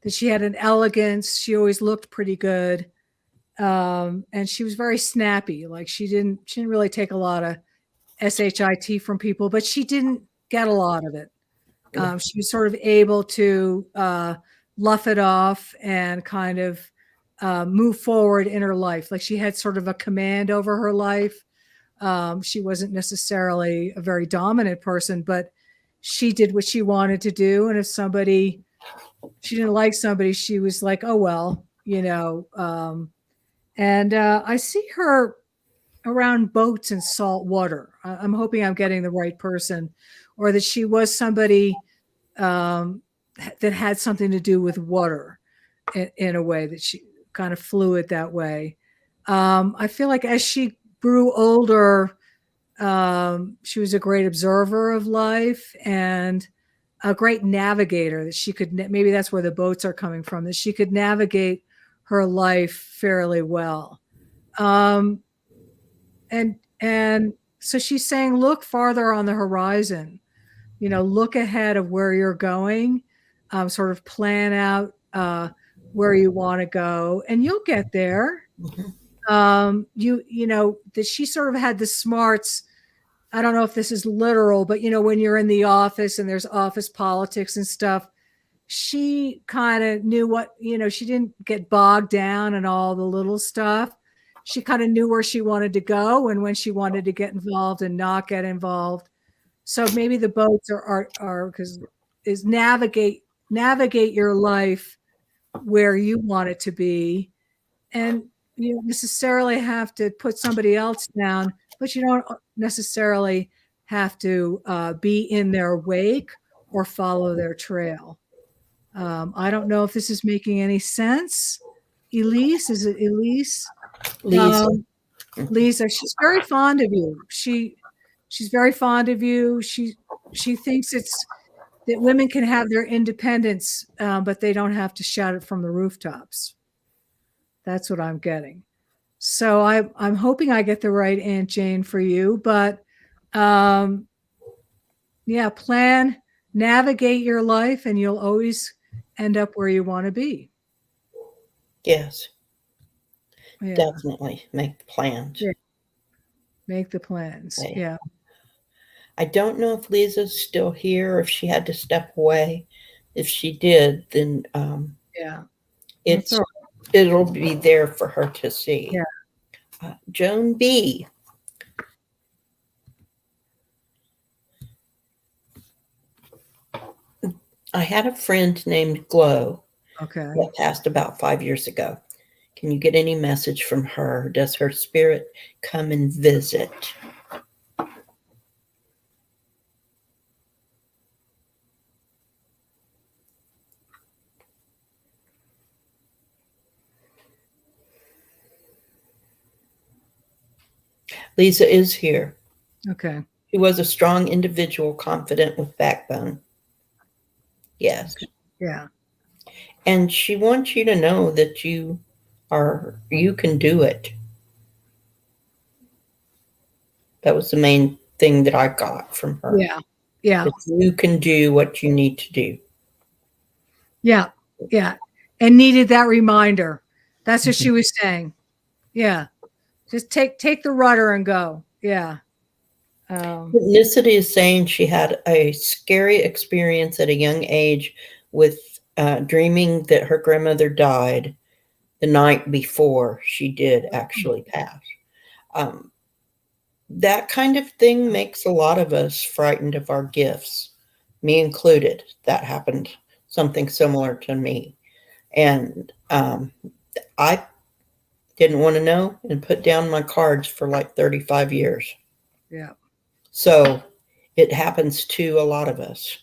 that she had an elegance. She always looked pretty good. And she was very snappy. Like she didn't really take a lot of SHIT from people, but she didn't get a lot of it. She was sort of able to luff it off and kind of move forward in her life. Like she had sort of a command over her life. She wasn't necessarily a very dominant person, but she did what she wanted to do. And if she didn't like somebody, she was like, oh, well, you know. And I see her around boats and salt water. I'm hoping I'm getting the right person, or that she was somebody that had something to do with water in a way, that she kind of fluid that way. I feel like as she grew older, she was a great observer of life and a great navigator, that she could, maybe that's where the boats are coming from, that she could navigate her life fairly well. And so she's saying, look farther on the horizon, you know, look ahead of where you're going, sort of plan out where you want to go, and you'll get there. You know, that she sort of had the smarts. I don't know if this is literal, but you know, when you're in the office and there's office politics and stuff, she kind of knew what, you know, she didn't get bogged down in all the little stuff. She kind of knew where she wanted to go and when she wanted to get involved and not get involved. So maybe the boats are because is navigate your life where you want it to be. And you don't necessarily have to put somebody else down, but you don't necessarily have to be in their wake or follow their trail. I don't know if this is making any sense. Elise, is it Elise? Lisa. Lisa, she's very fond of you. She's very fond of you. She thinks it's that women can have their independence, but they don't have to shout it from the rooftops. That's what I'm getting. So I'm hoping I get the right Aunt Jane for you, but yeah, navigate your life, and you'll always end up where you want to be. Yes. Yeah. Definitely make the plans. Yeah. Make the plans. Okay. Yeah. I don't know if Lisa's still here or if she had to step away. If she did, then Yeah. it'll be there for her to see. Yeah. Joan B. I had a friend named Glow. Okay. That passed about 5 years ago. Can you get any message from her? Does her spirit come and visit? Lisa is here. Okay. She was a strong individual, confident with backbone. Yes. Yeah. And she wants you to know that you can do it. That was the main thing that I got from her. Yeah. Yeah. That you can do what you need to do. Yeah. Yeah. And needed that reminder. That's what she was saying. Yeah. Just take the rudder and go. Yeah. Ethnicity is saying she had a scary experience at a young age with dreaming that her grandmother died the night before she did actually pass. That kind of thing makes a lot of us frightened of our gifts, me included. That happened, something similar to me. And I didn't want to know and put down my cards for like 35 years. Yeah. So it happens to a lot of us.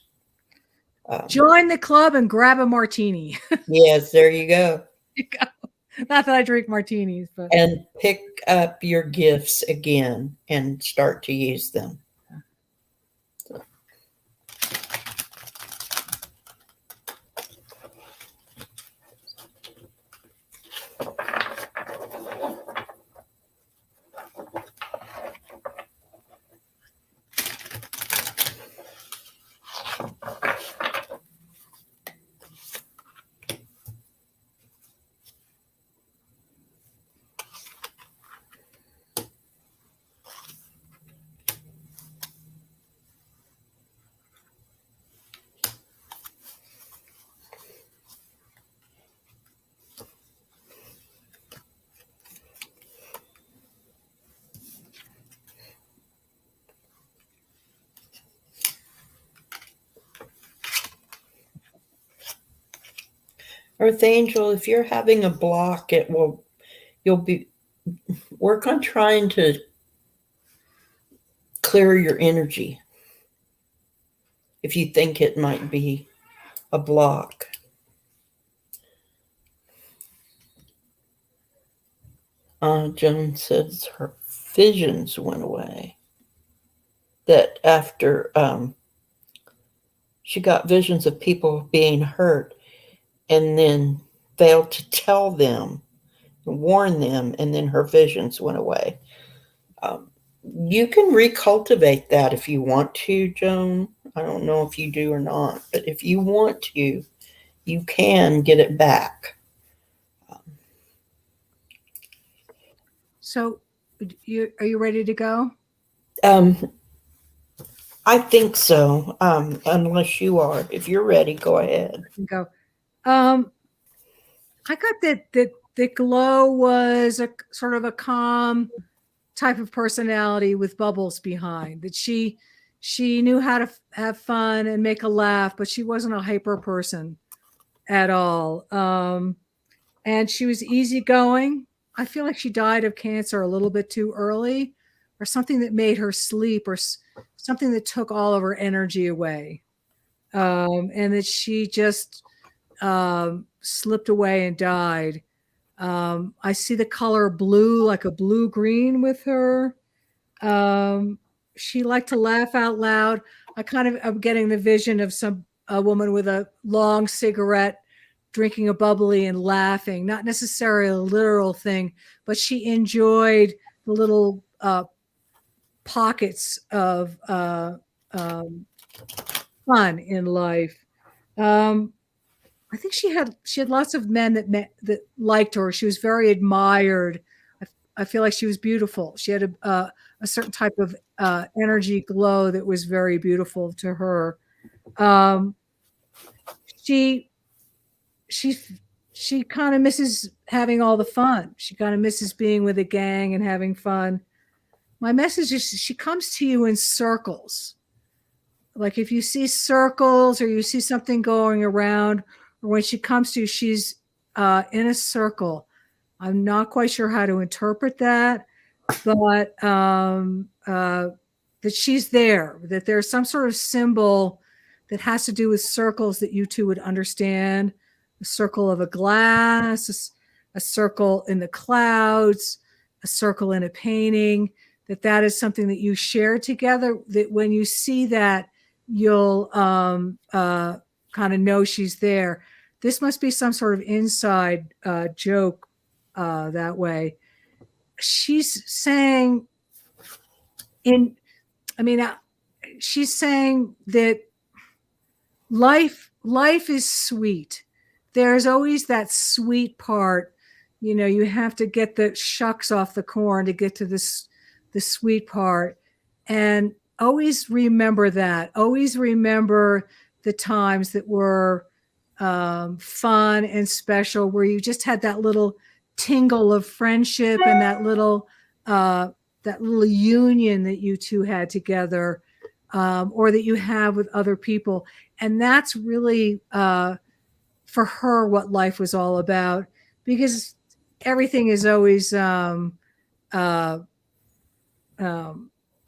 Join the club and grab a martini. Yes, there you go. Not that I drink martinis, but And pick up your gifts again and start to use them. Earth Angel, if you're having a block, you'll work on trying to clear your energy if you think it might be a block. Joan says her visions went away. That after she got visions of people being hurt and then failed to tell them, warn them, and then her visions went away. You can recultivate that if you want to, Joan. I don't know if you do or not, but if you want to, you can get it back. so are you ready to go? I think so, unless you are. If you're ready, go ahead. Go. I got that Glow was a sort of a calm type of personality with bubbles behind. That she knew how to have fun and make a laugh, but she wasn't a hyper person at all. And she was easygoing. I feel like she died of cancer a little bit too early, or something that made her sleep, or something that took all of her energy away. And that she just slipped away and died. I see the color blue, like a blue-green with her. She liked to laugh out loud. I kind of am getting the vision of a woman with a long cigarette, drinking a bubbly and laughing, not necessarily a literal thing, but she enjoyed the little pockets of fun in life. I think she had lots of men that liked her. She was very admired. I feel like she was beautiful. She had a certain type of energy glow that was very beautiful to her. She kind of misses having all the fun. She kind of misses being with a gang and having fun. My message is she comes to you in circles. Like if you see circles or you see something going around, or when she comes to you, she's in a circle. I'm not quite sure how to interpret that, but that she's there, that there's some sort of symbol that has to do with circles that you two would understand. A circle of a glass, a circle in the clouds, a circle in a painting, that is something that you share together, that when you see that, you'll kind of know she's there. This must be some sort of inside joke that way. She's saying she's saying that life is sweet. There's always that sweet part. You know, you have to get the shucks off the corn to get to the sweet part. And always remember that. Always remember the times that were fun and special, where you just had that little tingle of friendship and that little union that you two had together, or that you have with other people. And that's really for her what life was all about, because everything is always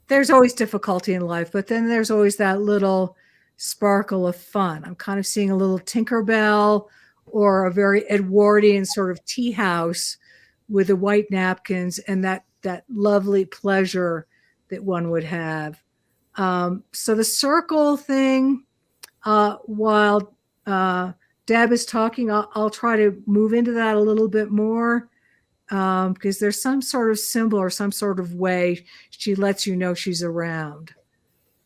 there's always difficulty in life, but then there's always that little sparkle of fun. I'm kind of seeing a little Tinkerbell or a very Edwardian sort of tea house with the white napkins and that lovely pleasure that one would have. So the circle thing, while Deb is talking, I'll try to move into that a little bit more, because there's some sort of symbol or some sort of way she lets you know she's around.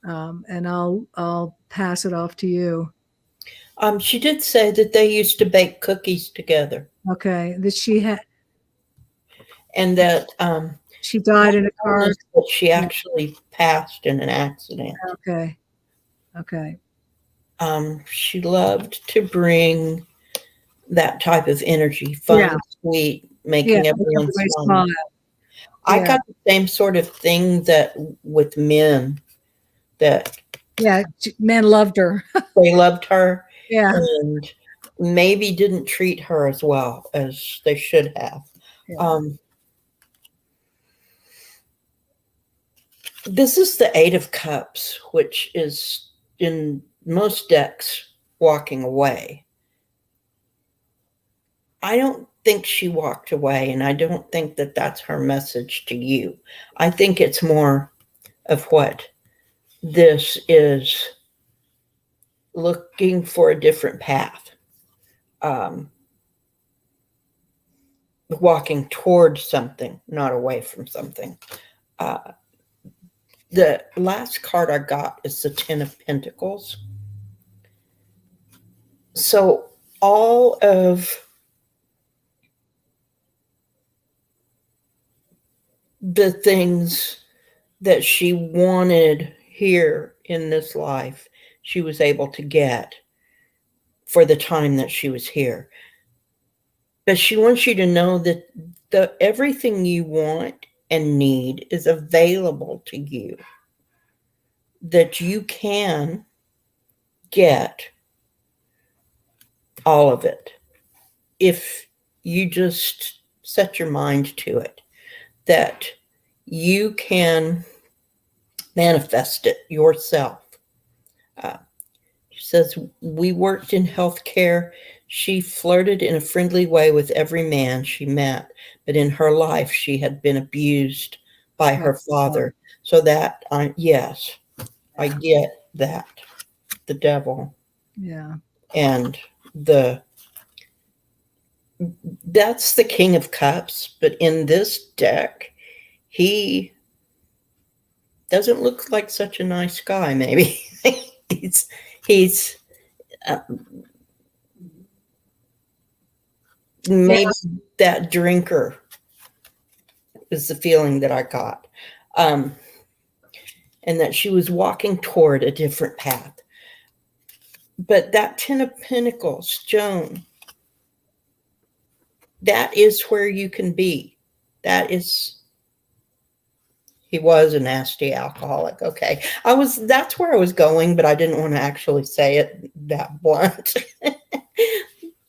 And I'll pass it off to you. She did say that they used to bake cookies together, Okay, that she had and that she died in a car. that she actually passed in an accident. Okay, okay, She loved to bring that type of energy, fun, Yeah. sweet, making yeah. everyone Everybody smile. smile. I Yeah. got the same sort of thing that with men, that Yeah, men loved her. they loved her Yeah, and maybe didn't treat her as well as they should have. Yeah. This is the Eight of Cups, which is in most decks walking away. I don't think she walked away, and I don't think that that's her message to you. I think it's more of what this is, looking for a different path, walking toward something, not away from something. The last card I got is the Ten of Pentacles. So all of the things that she wanted here in this life, she was able to get for the time that she was here. But she wants you to know that everything you want and need is available to you, that you can get all of it if you just set your mind to it, that you can manifest it yourself. She says, we worked in healthcare. She flirted in a friendly way with every man she met, but in her life, she had been abused by her father. So that, yes, I get that. The devil. Yeah. And that's the King of Cups. But in this deck, he doesn't look like such a nice guy, maybe. he's maybe that drinker is the feeling that I got. And that she was walking toward a different path. But that Ten of Pentacles, Joan, that is where you can be. He was a nasty alcoholic. Okay. That's where I was going, but I didn't want to actually say it that blunt.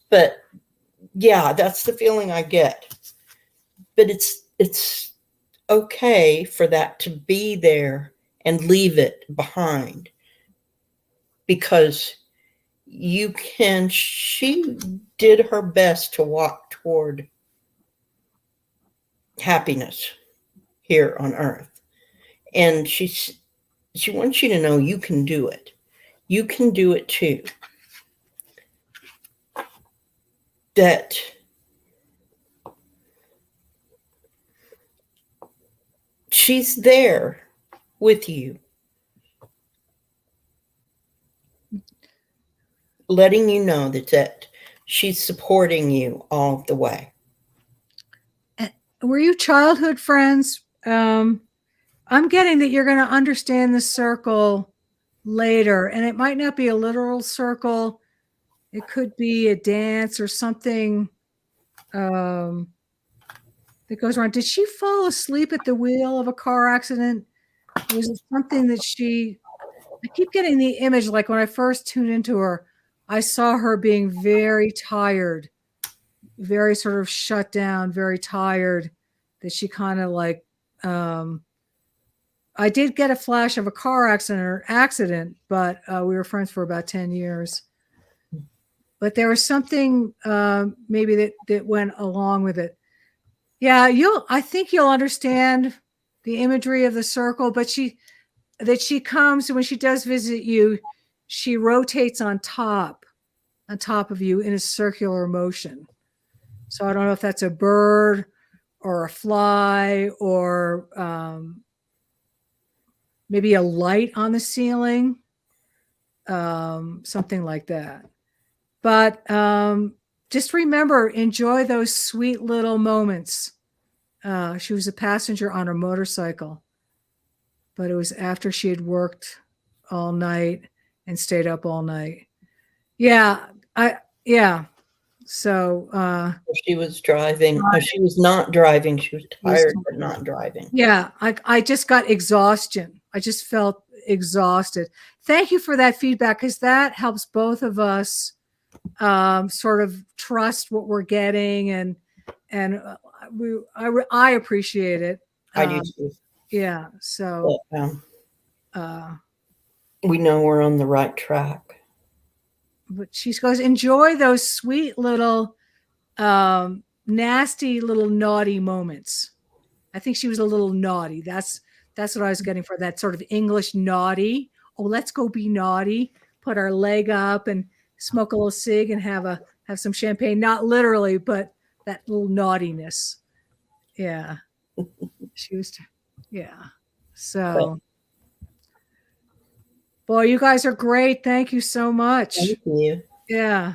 But yeah, that's the feeling I get. But it's okay for that to be there and leave it behind, because she did her best to walk toward happiness here on earth. And she wants you to know you can do it. You can do it too. That she's there with you, letting you know that she's supporting you all the way. Were you childhood friends? I'm getting that you're going to understand the circle later, and it might not be a literal circle. It could be a dance or something that goes around. Did she fall asleep at the wheel of a car accident? Was it something that I keep getting the image, like when I first tuned into her, I saw her being very tired, very sort of shut down, very tired, that she kind of like I did get a flash of a car accident, but we were friends for about 10 years. But there was something maybe that went along with it. Yeah, I think you'll understand the imagery of the circle, but she comes, when she does visit you, she rotates on top of you in a circular motion. So I don't know if that's a bird or a fly or maybe a light on the ceiling, something like that. But just remember, enjoy those sweet little moments. She was a passenger on a motorcycle, but it was after she had worked all night and stayed up all night. Yeah. So She was driving. She was not driving. She was tired, but not driving. Yeah. I just got exhaustion. I just felt exhausted. Thank you for that feedback, because that helps both of us sort of trust what we're getting, and I appreciate it. I do too. Yeah. So we know we're on the right track. But she goes, enjoy those sweet little nasty little naughty moments. I think she was a little naughty. That's what I was getting for that sort of English naughty. Oh, let's go be naughty. Put our leg up and smoke a little cig and have some champagne. Not literally, but that little naughtiness. Yeah. She was, yeah. So, boy, you guys are great. Thank you so much. Thank you. Yeah.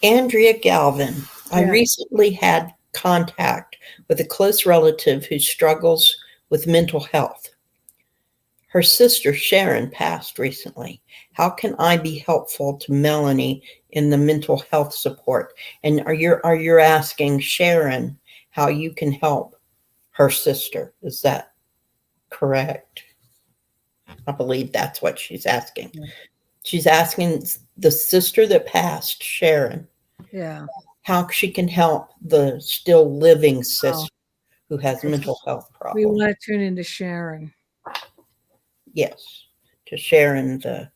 Andrea Galvin. I recently had contact with a close relative who struggles with mental health. Her sister Sharon passed recently. How can I be helpful to Melanie in the mental health support? And are you asking Sharon how you can help her sister? Is that correct? I believe that's what she's asking. Yeah. She's asking the sister that passed, Sharon, how she can help the still living sister who has mental health problems. We want to tune into Sharon. Yes, to Sharon the.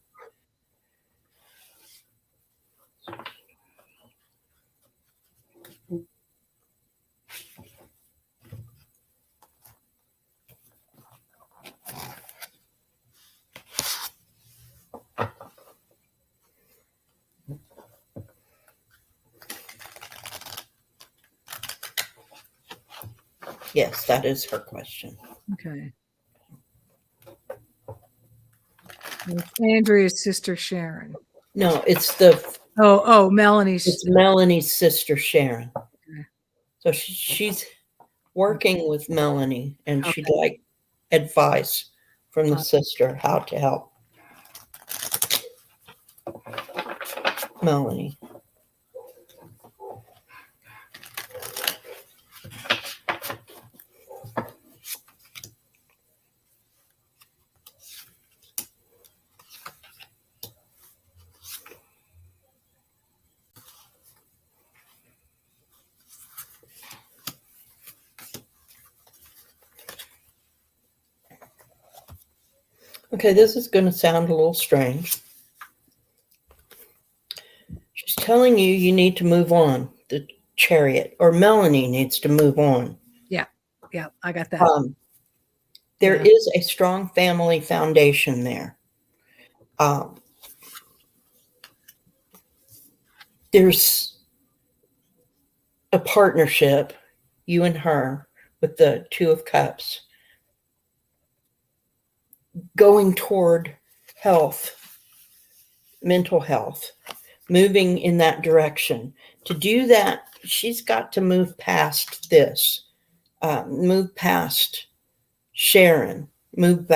Yes, that is her question. Okay. It's Andrea's sister, Sharon. No, it's the. Melanie's. It's Melanie's sister, Sharon. Okay. So she's working with Melanie, and she'd like advice from the sister how to help Melanie. Okay, this is going to sound a little strange. She's telling you need to move on, the Chariot, or Melanie needs to move on. Yeah, I got that. There is a strong family foundation there. There's a partnership, you and her, with the Two of Cups, going toward health, mental health, moving in that direction. To do that, she's got to move past this, move past Sharon, move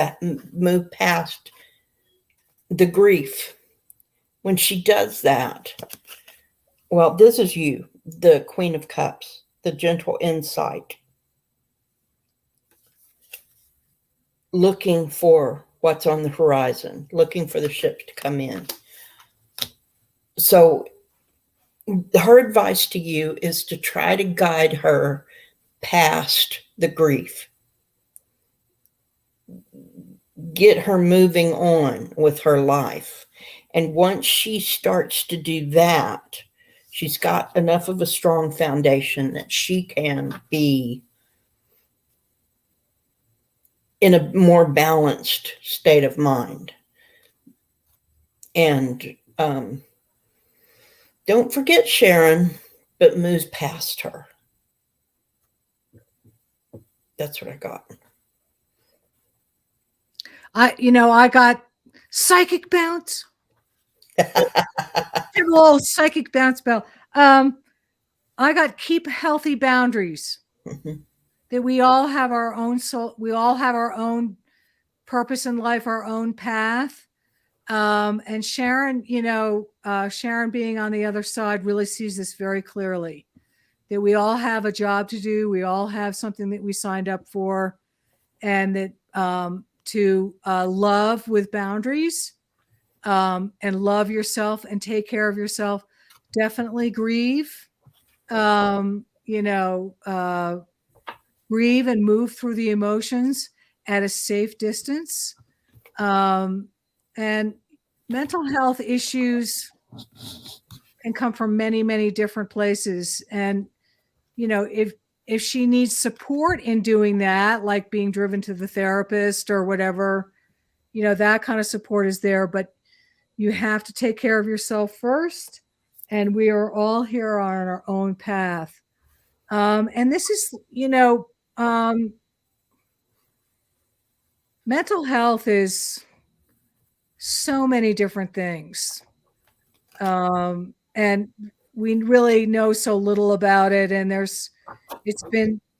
past the grief. When she does that, well, this is you, the Queen of Cups, the gentle insight, looking for what's on the horizon, looking for the ship to come in. So her advice to you is to try to guide her past the grief. get her moving on with her life. And once she starts to do that, she's got enough of a strong foundation that she can be in a more balanced state of mind. And don't forget Sharon, but move past her. That's what I got. I got psychic bounce. Little psychic bounce bell. I got keep healthy boundaries. Mhm. That we all have our own soul. We all have our own purpose in life, our own path. And Sharon, Sharon being on the other side really sees this very clearly. That we all have a job to do. We all have something that we signed up for, and that to love with boundaries, and love yourself and take care of yourself. Definitely grieve. Grieve and move through the emotions at a safe distance. And mental health issues can come from many, many different places. And, if she needs support in doing that, like being driven to the therapist or whatever, that kind of support is there, but you have to take care of yourself first. And we are all here on our own path. And this is, mental health is so many different things. And we really know so little about it. And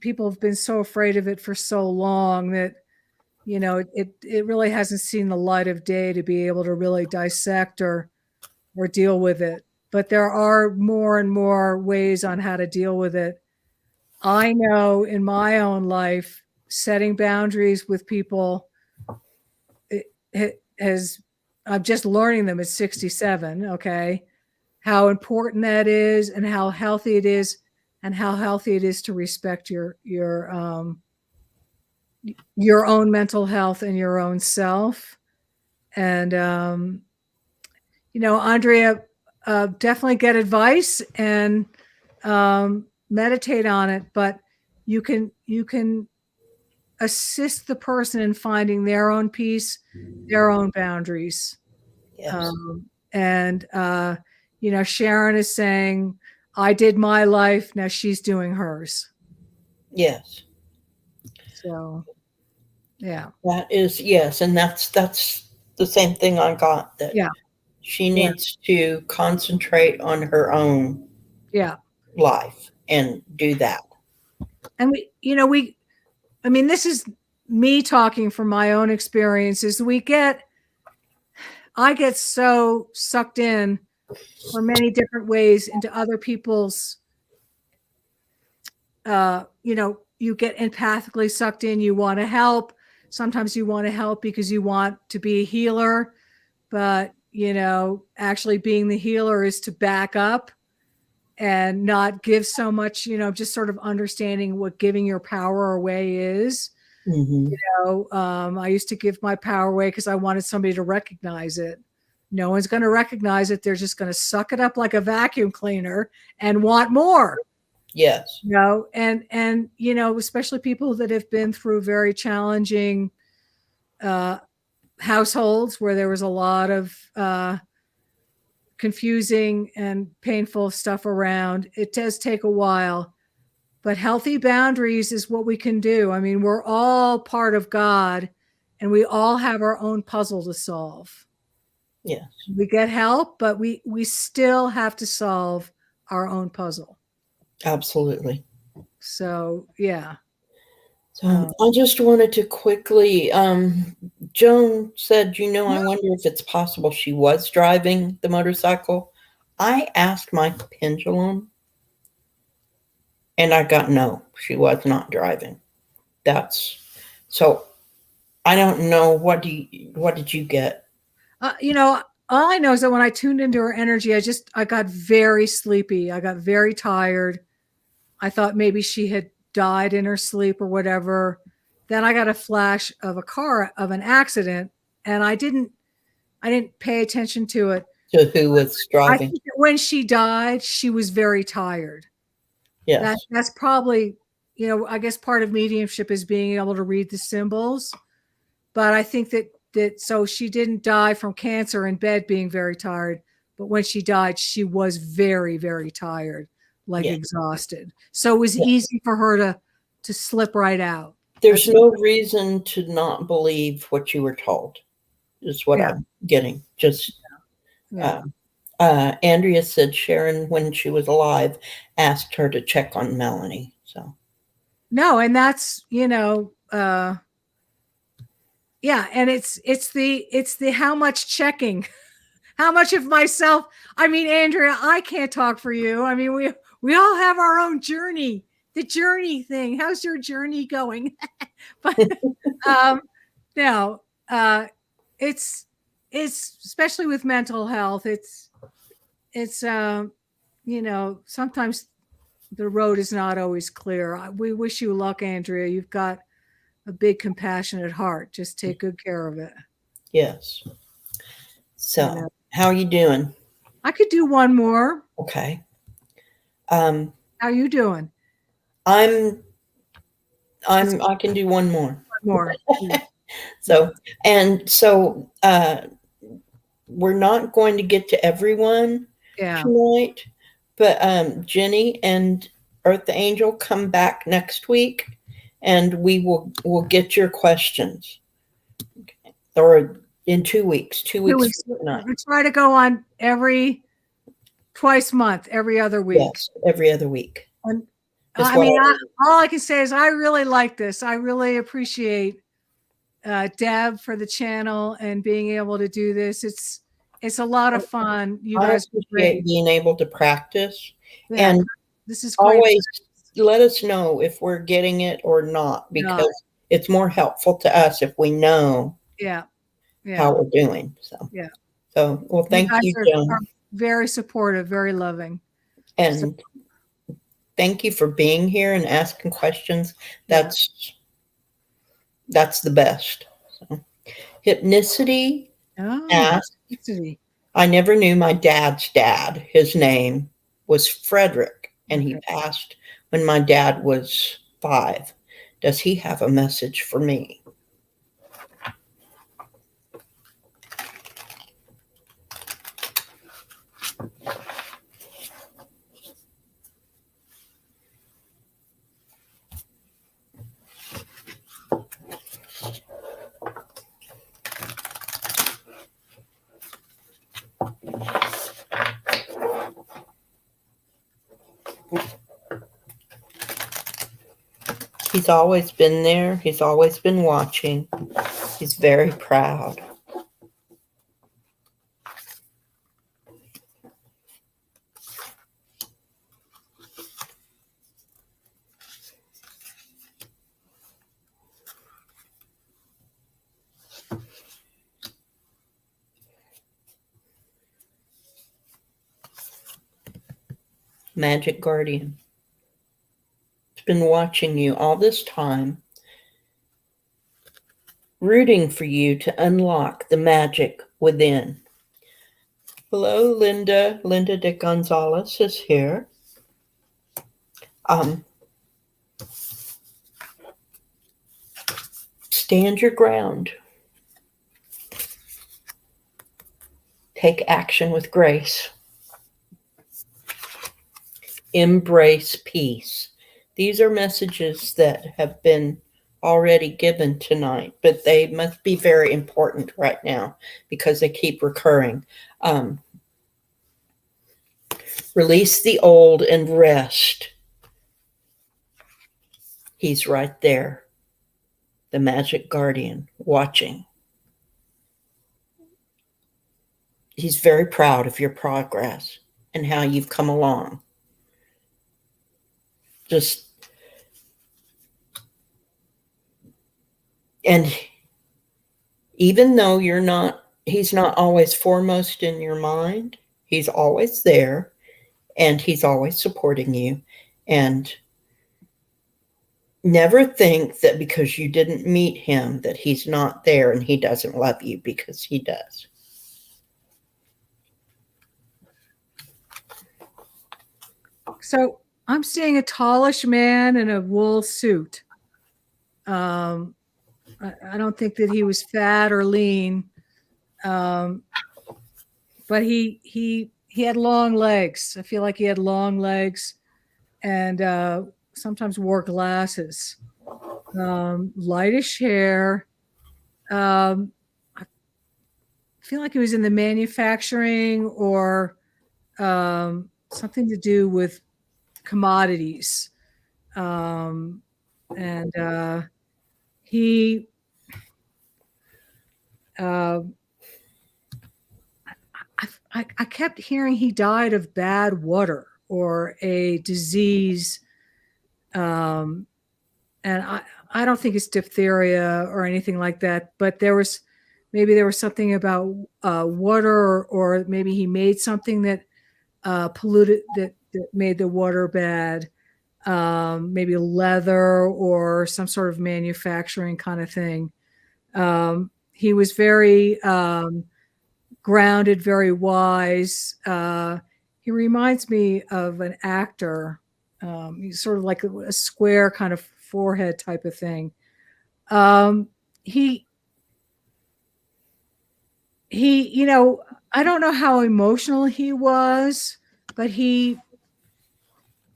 people have been so afraid of it for so long that, it really hasn't seen the light of day to be able to really dissect or deal with it. But there are more and more ways on how to deal with it. I know in my own life, setting boundaries with people, I'm just learning them at 67. Okay. How important that is and how healthy it is, and how healthy it is to respect your own mental health and your own self. And, Andrea, definitely get advice and meditate on it, but you can assist the person in finding their own peace, their own boundaries. Yes. Sharon is saying, I did my life, now she's doing hers. Yes. So, yeah. That is, yes. And that's the same thing I got, that she needs to concentrate on her own life and do that. And this is me talking from my own experiences. I get so sucked in for many different ways into other people's, you get empathically sucked in. You want to help. Sometimes you want to help because you want to be a healer, but, actually being the healer is to back up and not give so much, just sort of understanding what giving your power away is. Mm-hmm. I used to give my power away because I wanted somebody to recognize it. No one's going to recognize it. They're just going to suck it up like a vacuum cleaner and want more. Yes. And especially people that have been through very challenging households where there was a lot of confusing and painful stuff around. It does take a while, but healthy boundaries is what we can do. I mean, we're all part of God, and we all have our own puzzle to solve. Yes. We get help, but we still have to solve our own puzzle. Absolutely. So, yeah. So I just wanted to quickly, Joan said, I wonder if it's possible she was driving the motorcycle. I asked my pendulum, and I got no, she was not driving. So I don't know. What did you get? All I know is that when I tuned into her energy, I got very sleepy. I got very tired. I thought maybe she had died in her sleep or whatever. then I got a flash of an accident, and I didn't pay attention to it. So who was I driving? think that when she died, she was very tired. Yes. That's probably, I guess part of mediumship is being able to read the symbols. But I think that so she didn't die from cancer in bed being very tired, but when she died, she was very, very tired, like Yeah. exhausted. So it was Yeah. easy for her to slip right out. There's no reason to not believe what you were told, is what Yeah. I'm getting. Just Yeah. Andrea said Sharon, when she was alive, asked her to check on Melanie. So No, and that's, yeah, and it's the how much checking, how much of myself. I mean, Andrea, I can't talk for you. I mean, we all have our own journey, the journey thing. How's your journey going? But no, it's especially with mental health. It's sometimes the road is not always clear. We wish you luck, Andrea. You've got a big compassionate heart. Just take good care of it. yes. So how are you doing? I could do one more. Okay. How are you doing? I can do one more. One more. So we're not going to get to everyone tonight, but Jenny and Earth Angel come back next week, and we'll get your questions. Okay. Or in 2 weeks. 2 weeks. We try to go on twice a month, every other week. Yes, every other week. And I mean, all I can say is I really like this. I really appreciate Deb for the channel and being able to do this. It's a lot of fun. You guys appreciate being able to practice, and this is great. Always let us know if we're getting it or not, because it's more helpful to us if we know how we're doing. So well, thank you, Joan. Are very supportive, very loving, and thank you for being here and asking questions. That's the best. So, Hypnicity asked, I never knew my dad's dad. His name was Frederick, and he passed when my dad was 5. Does he have a message for me? He's always been there. He's always been watching. He's very proud. Magic Guardian. It's been watching you all this time, rooting for you to unlock the magic within. Hello, Linda. Linda de Gonzalez is here. Stand your ground. Take action with grace. Embrace peace. These are messages that have been already given tonight, but they must be very important right now because they keep recurring. Release the old and rest. He's right there. The Magic Guardian watching. He's very proud of your progress and how you've come along. And even though he's not always foremost in your mind, he's always there and he's always supporting you. And Never think that because you didn't meet him that he's not there and he doesn't love you, because he does. So I'm seeing a tallish man in a wool suit. I don't think that he was fat or lean, but he had long legs. I feel like he had long legs, and sometimes wore glasses. Lightish hair. I feel like he was in the manufacturing or something to do with commodities. And he I kept hearing he died of bad water or a disease. And I don't think it's diphtheria or anything like that, but there was something about water, or maybe he made something that polluted, that made the water bad. Maybe leather or some sort of manufacturing kind of thing. He was very grounded, very wise. He reminds me of an actor. He's sort of like a square kind of forehead type of thing. He, you know, I don't know how emotional he was, but he,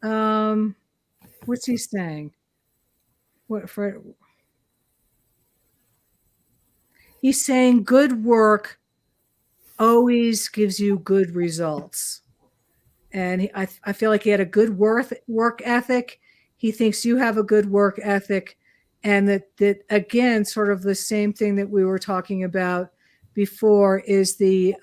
what's he saying? He's saying good work always gives you good results. And I feel like he had a good work ethic. He thinks you have a good work ethic. And that again, sort of the same thing that we were talking about before, is the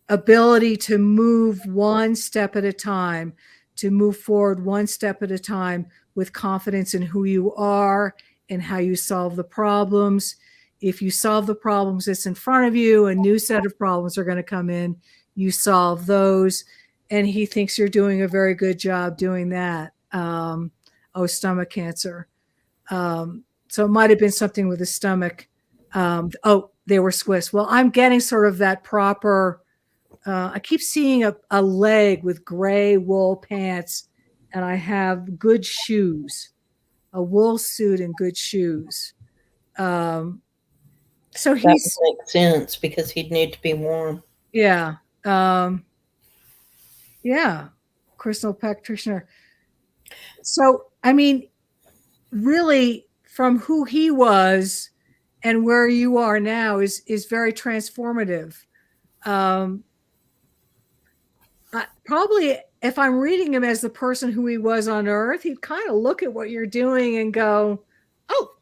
ability to move one step at a time, to move forward one step at a time with confidence in who you are and how you solve the problems. If you solve the problems that's in front of you, a new set of problems are going to come in. You solve those. And he thinks you're doing a very good job doing that. Stomach cancer. So it might have been something with the stomach. They were Swiss. Well, I'm getting sort of that proper, I keep seeing a leg with gray wool pants, and I have good shoes, a wool suit and good shoes. So that makes sense, because he'd need to be warm. Yeah. Yeah. Crystal practitioner. So, I mean, really, from who he was and where you are now is very transformative. Probably, if I'm reading him as the person who he was on Earth, he'd kind of look at what you're doing and go, "Oh,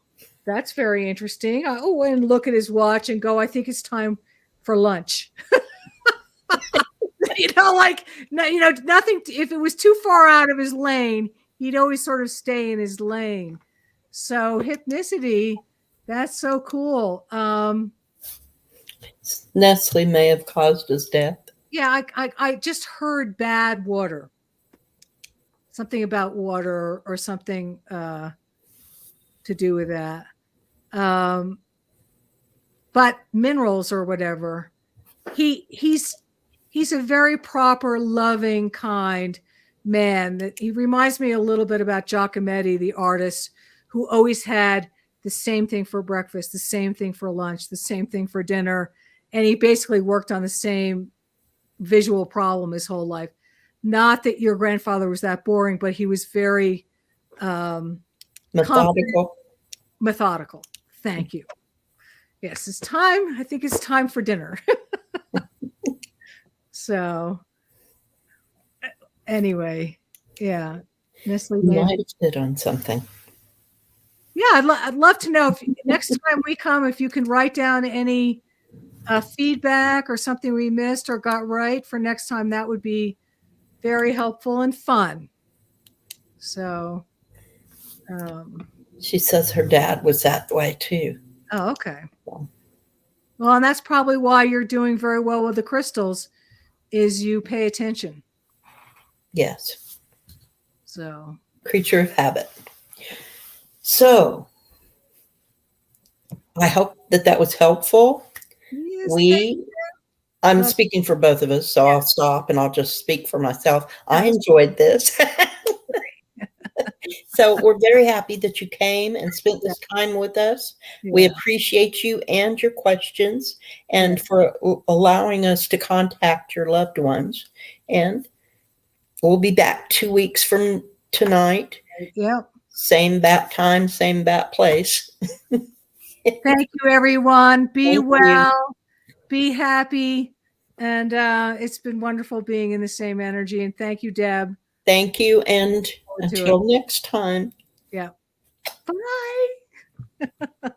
that's very interesting." And look at his watch and go, "I think it's time for lunch." Nothing. If it was too far out of his lane, he'd always sort of stay in his lane. So hypnicity, that's so cool. Nestle may have caused his death. Yeah, I just heard bad water. Something about water or something to do with that. But minerals or whatever. He's a very proper, loving, kind man. That he reminds me a little bit about Giacometti, the artist, who always had the same thing for breakfast, the same thing for lunch, the same thing for dinner. And he basically worked on the same visual problem his whole life. Not that your grandfather was that boring, but he was very methodical. Thank you. Yes, it's time. I think it's time for dinner. So anyway, yeah. Nestle might have hit on something. Yeah, I'd love to know if next time we come, if you can write down any feedback or something we missed or got right for next time. That would be very helpful and fun. So she says her dad was that way too. Oh, okay. Well, and that's probably why you're doing very well with the crystals, is you pay attention. Yes. So Creature of habit. So I hope that was helpful. yes, thank I'm you. speaking for both of us, so I'll stop and I'll just speak for myself. I Yes. enjoyed this. So we're very happy that you came and spent this time with us. We Yeah. appreciate you and your questions and Yeah. for allowing us to contact your loved ones. And we'll be back 2 weeks from tonight. Yep. Same bat time, same bat place. Thank you, everyone. Be Thank you. well, be happy. And it's been wonderful being in the same energy. And thank you, Deb. Thank you. And Forward to it. until next time. Yeah. Bye.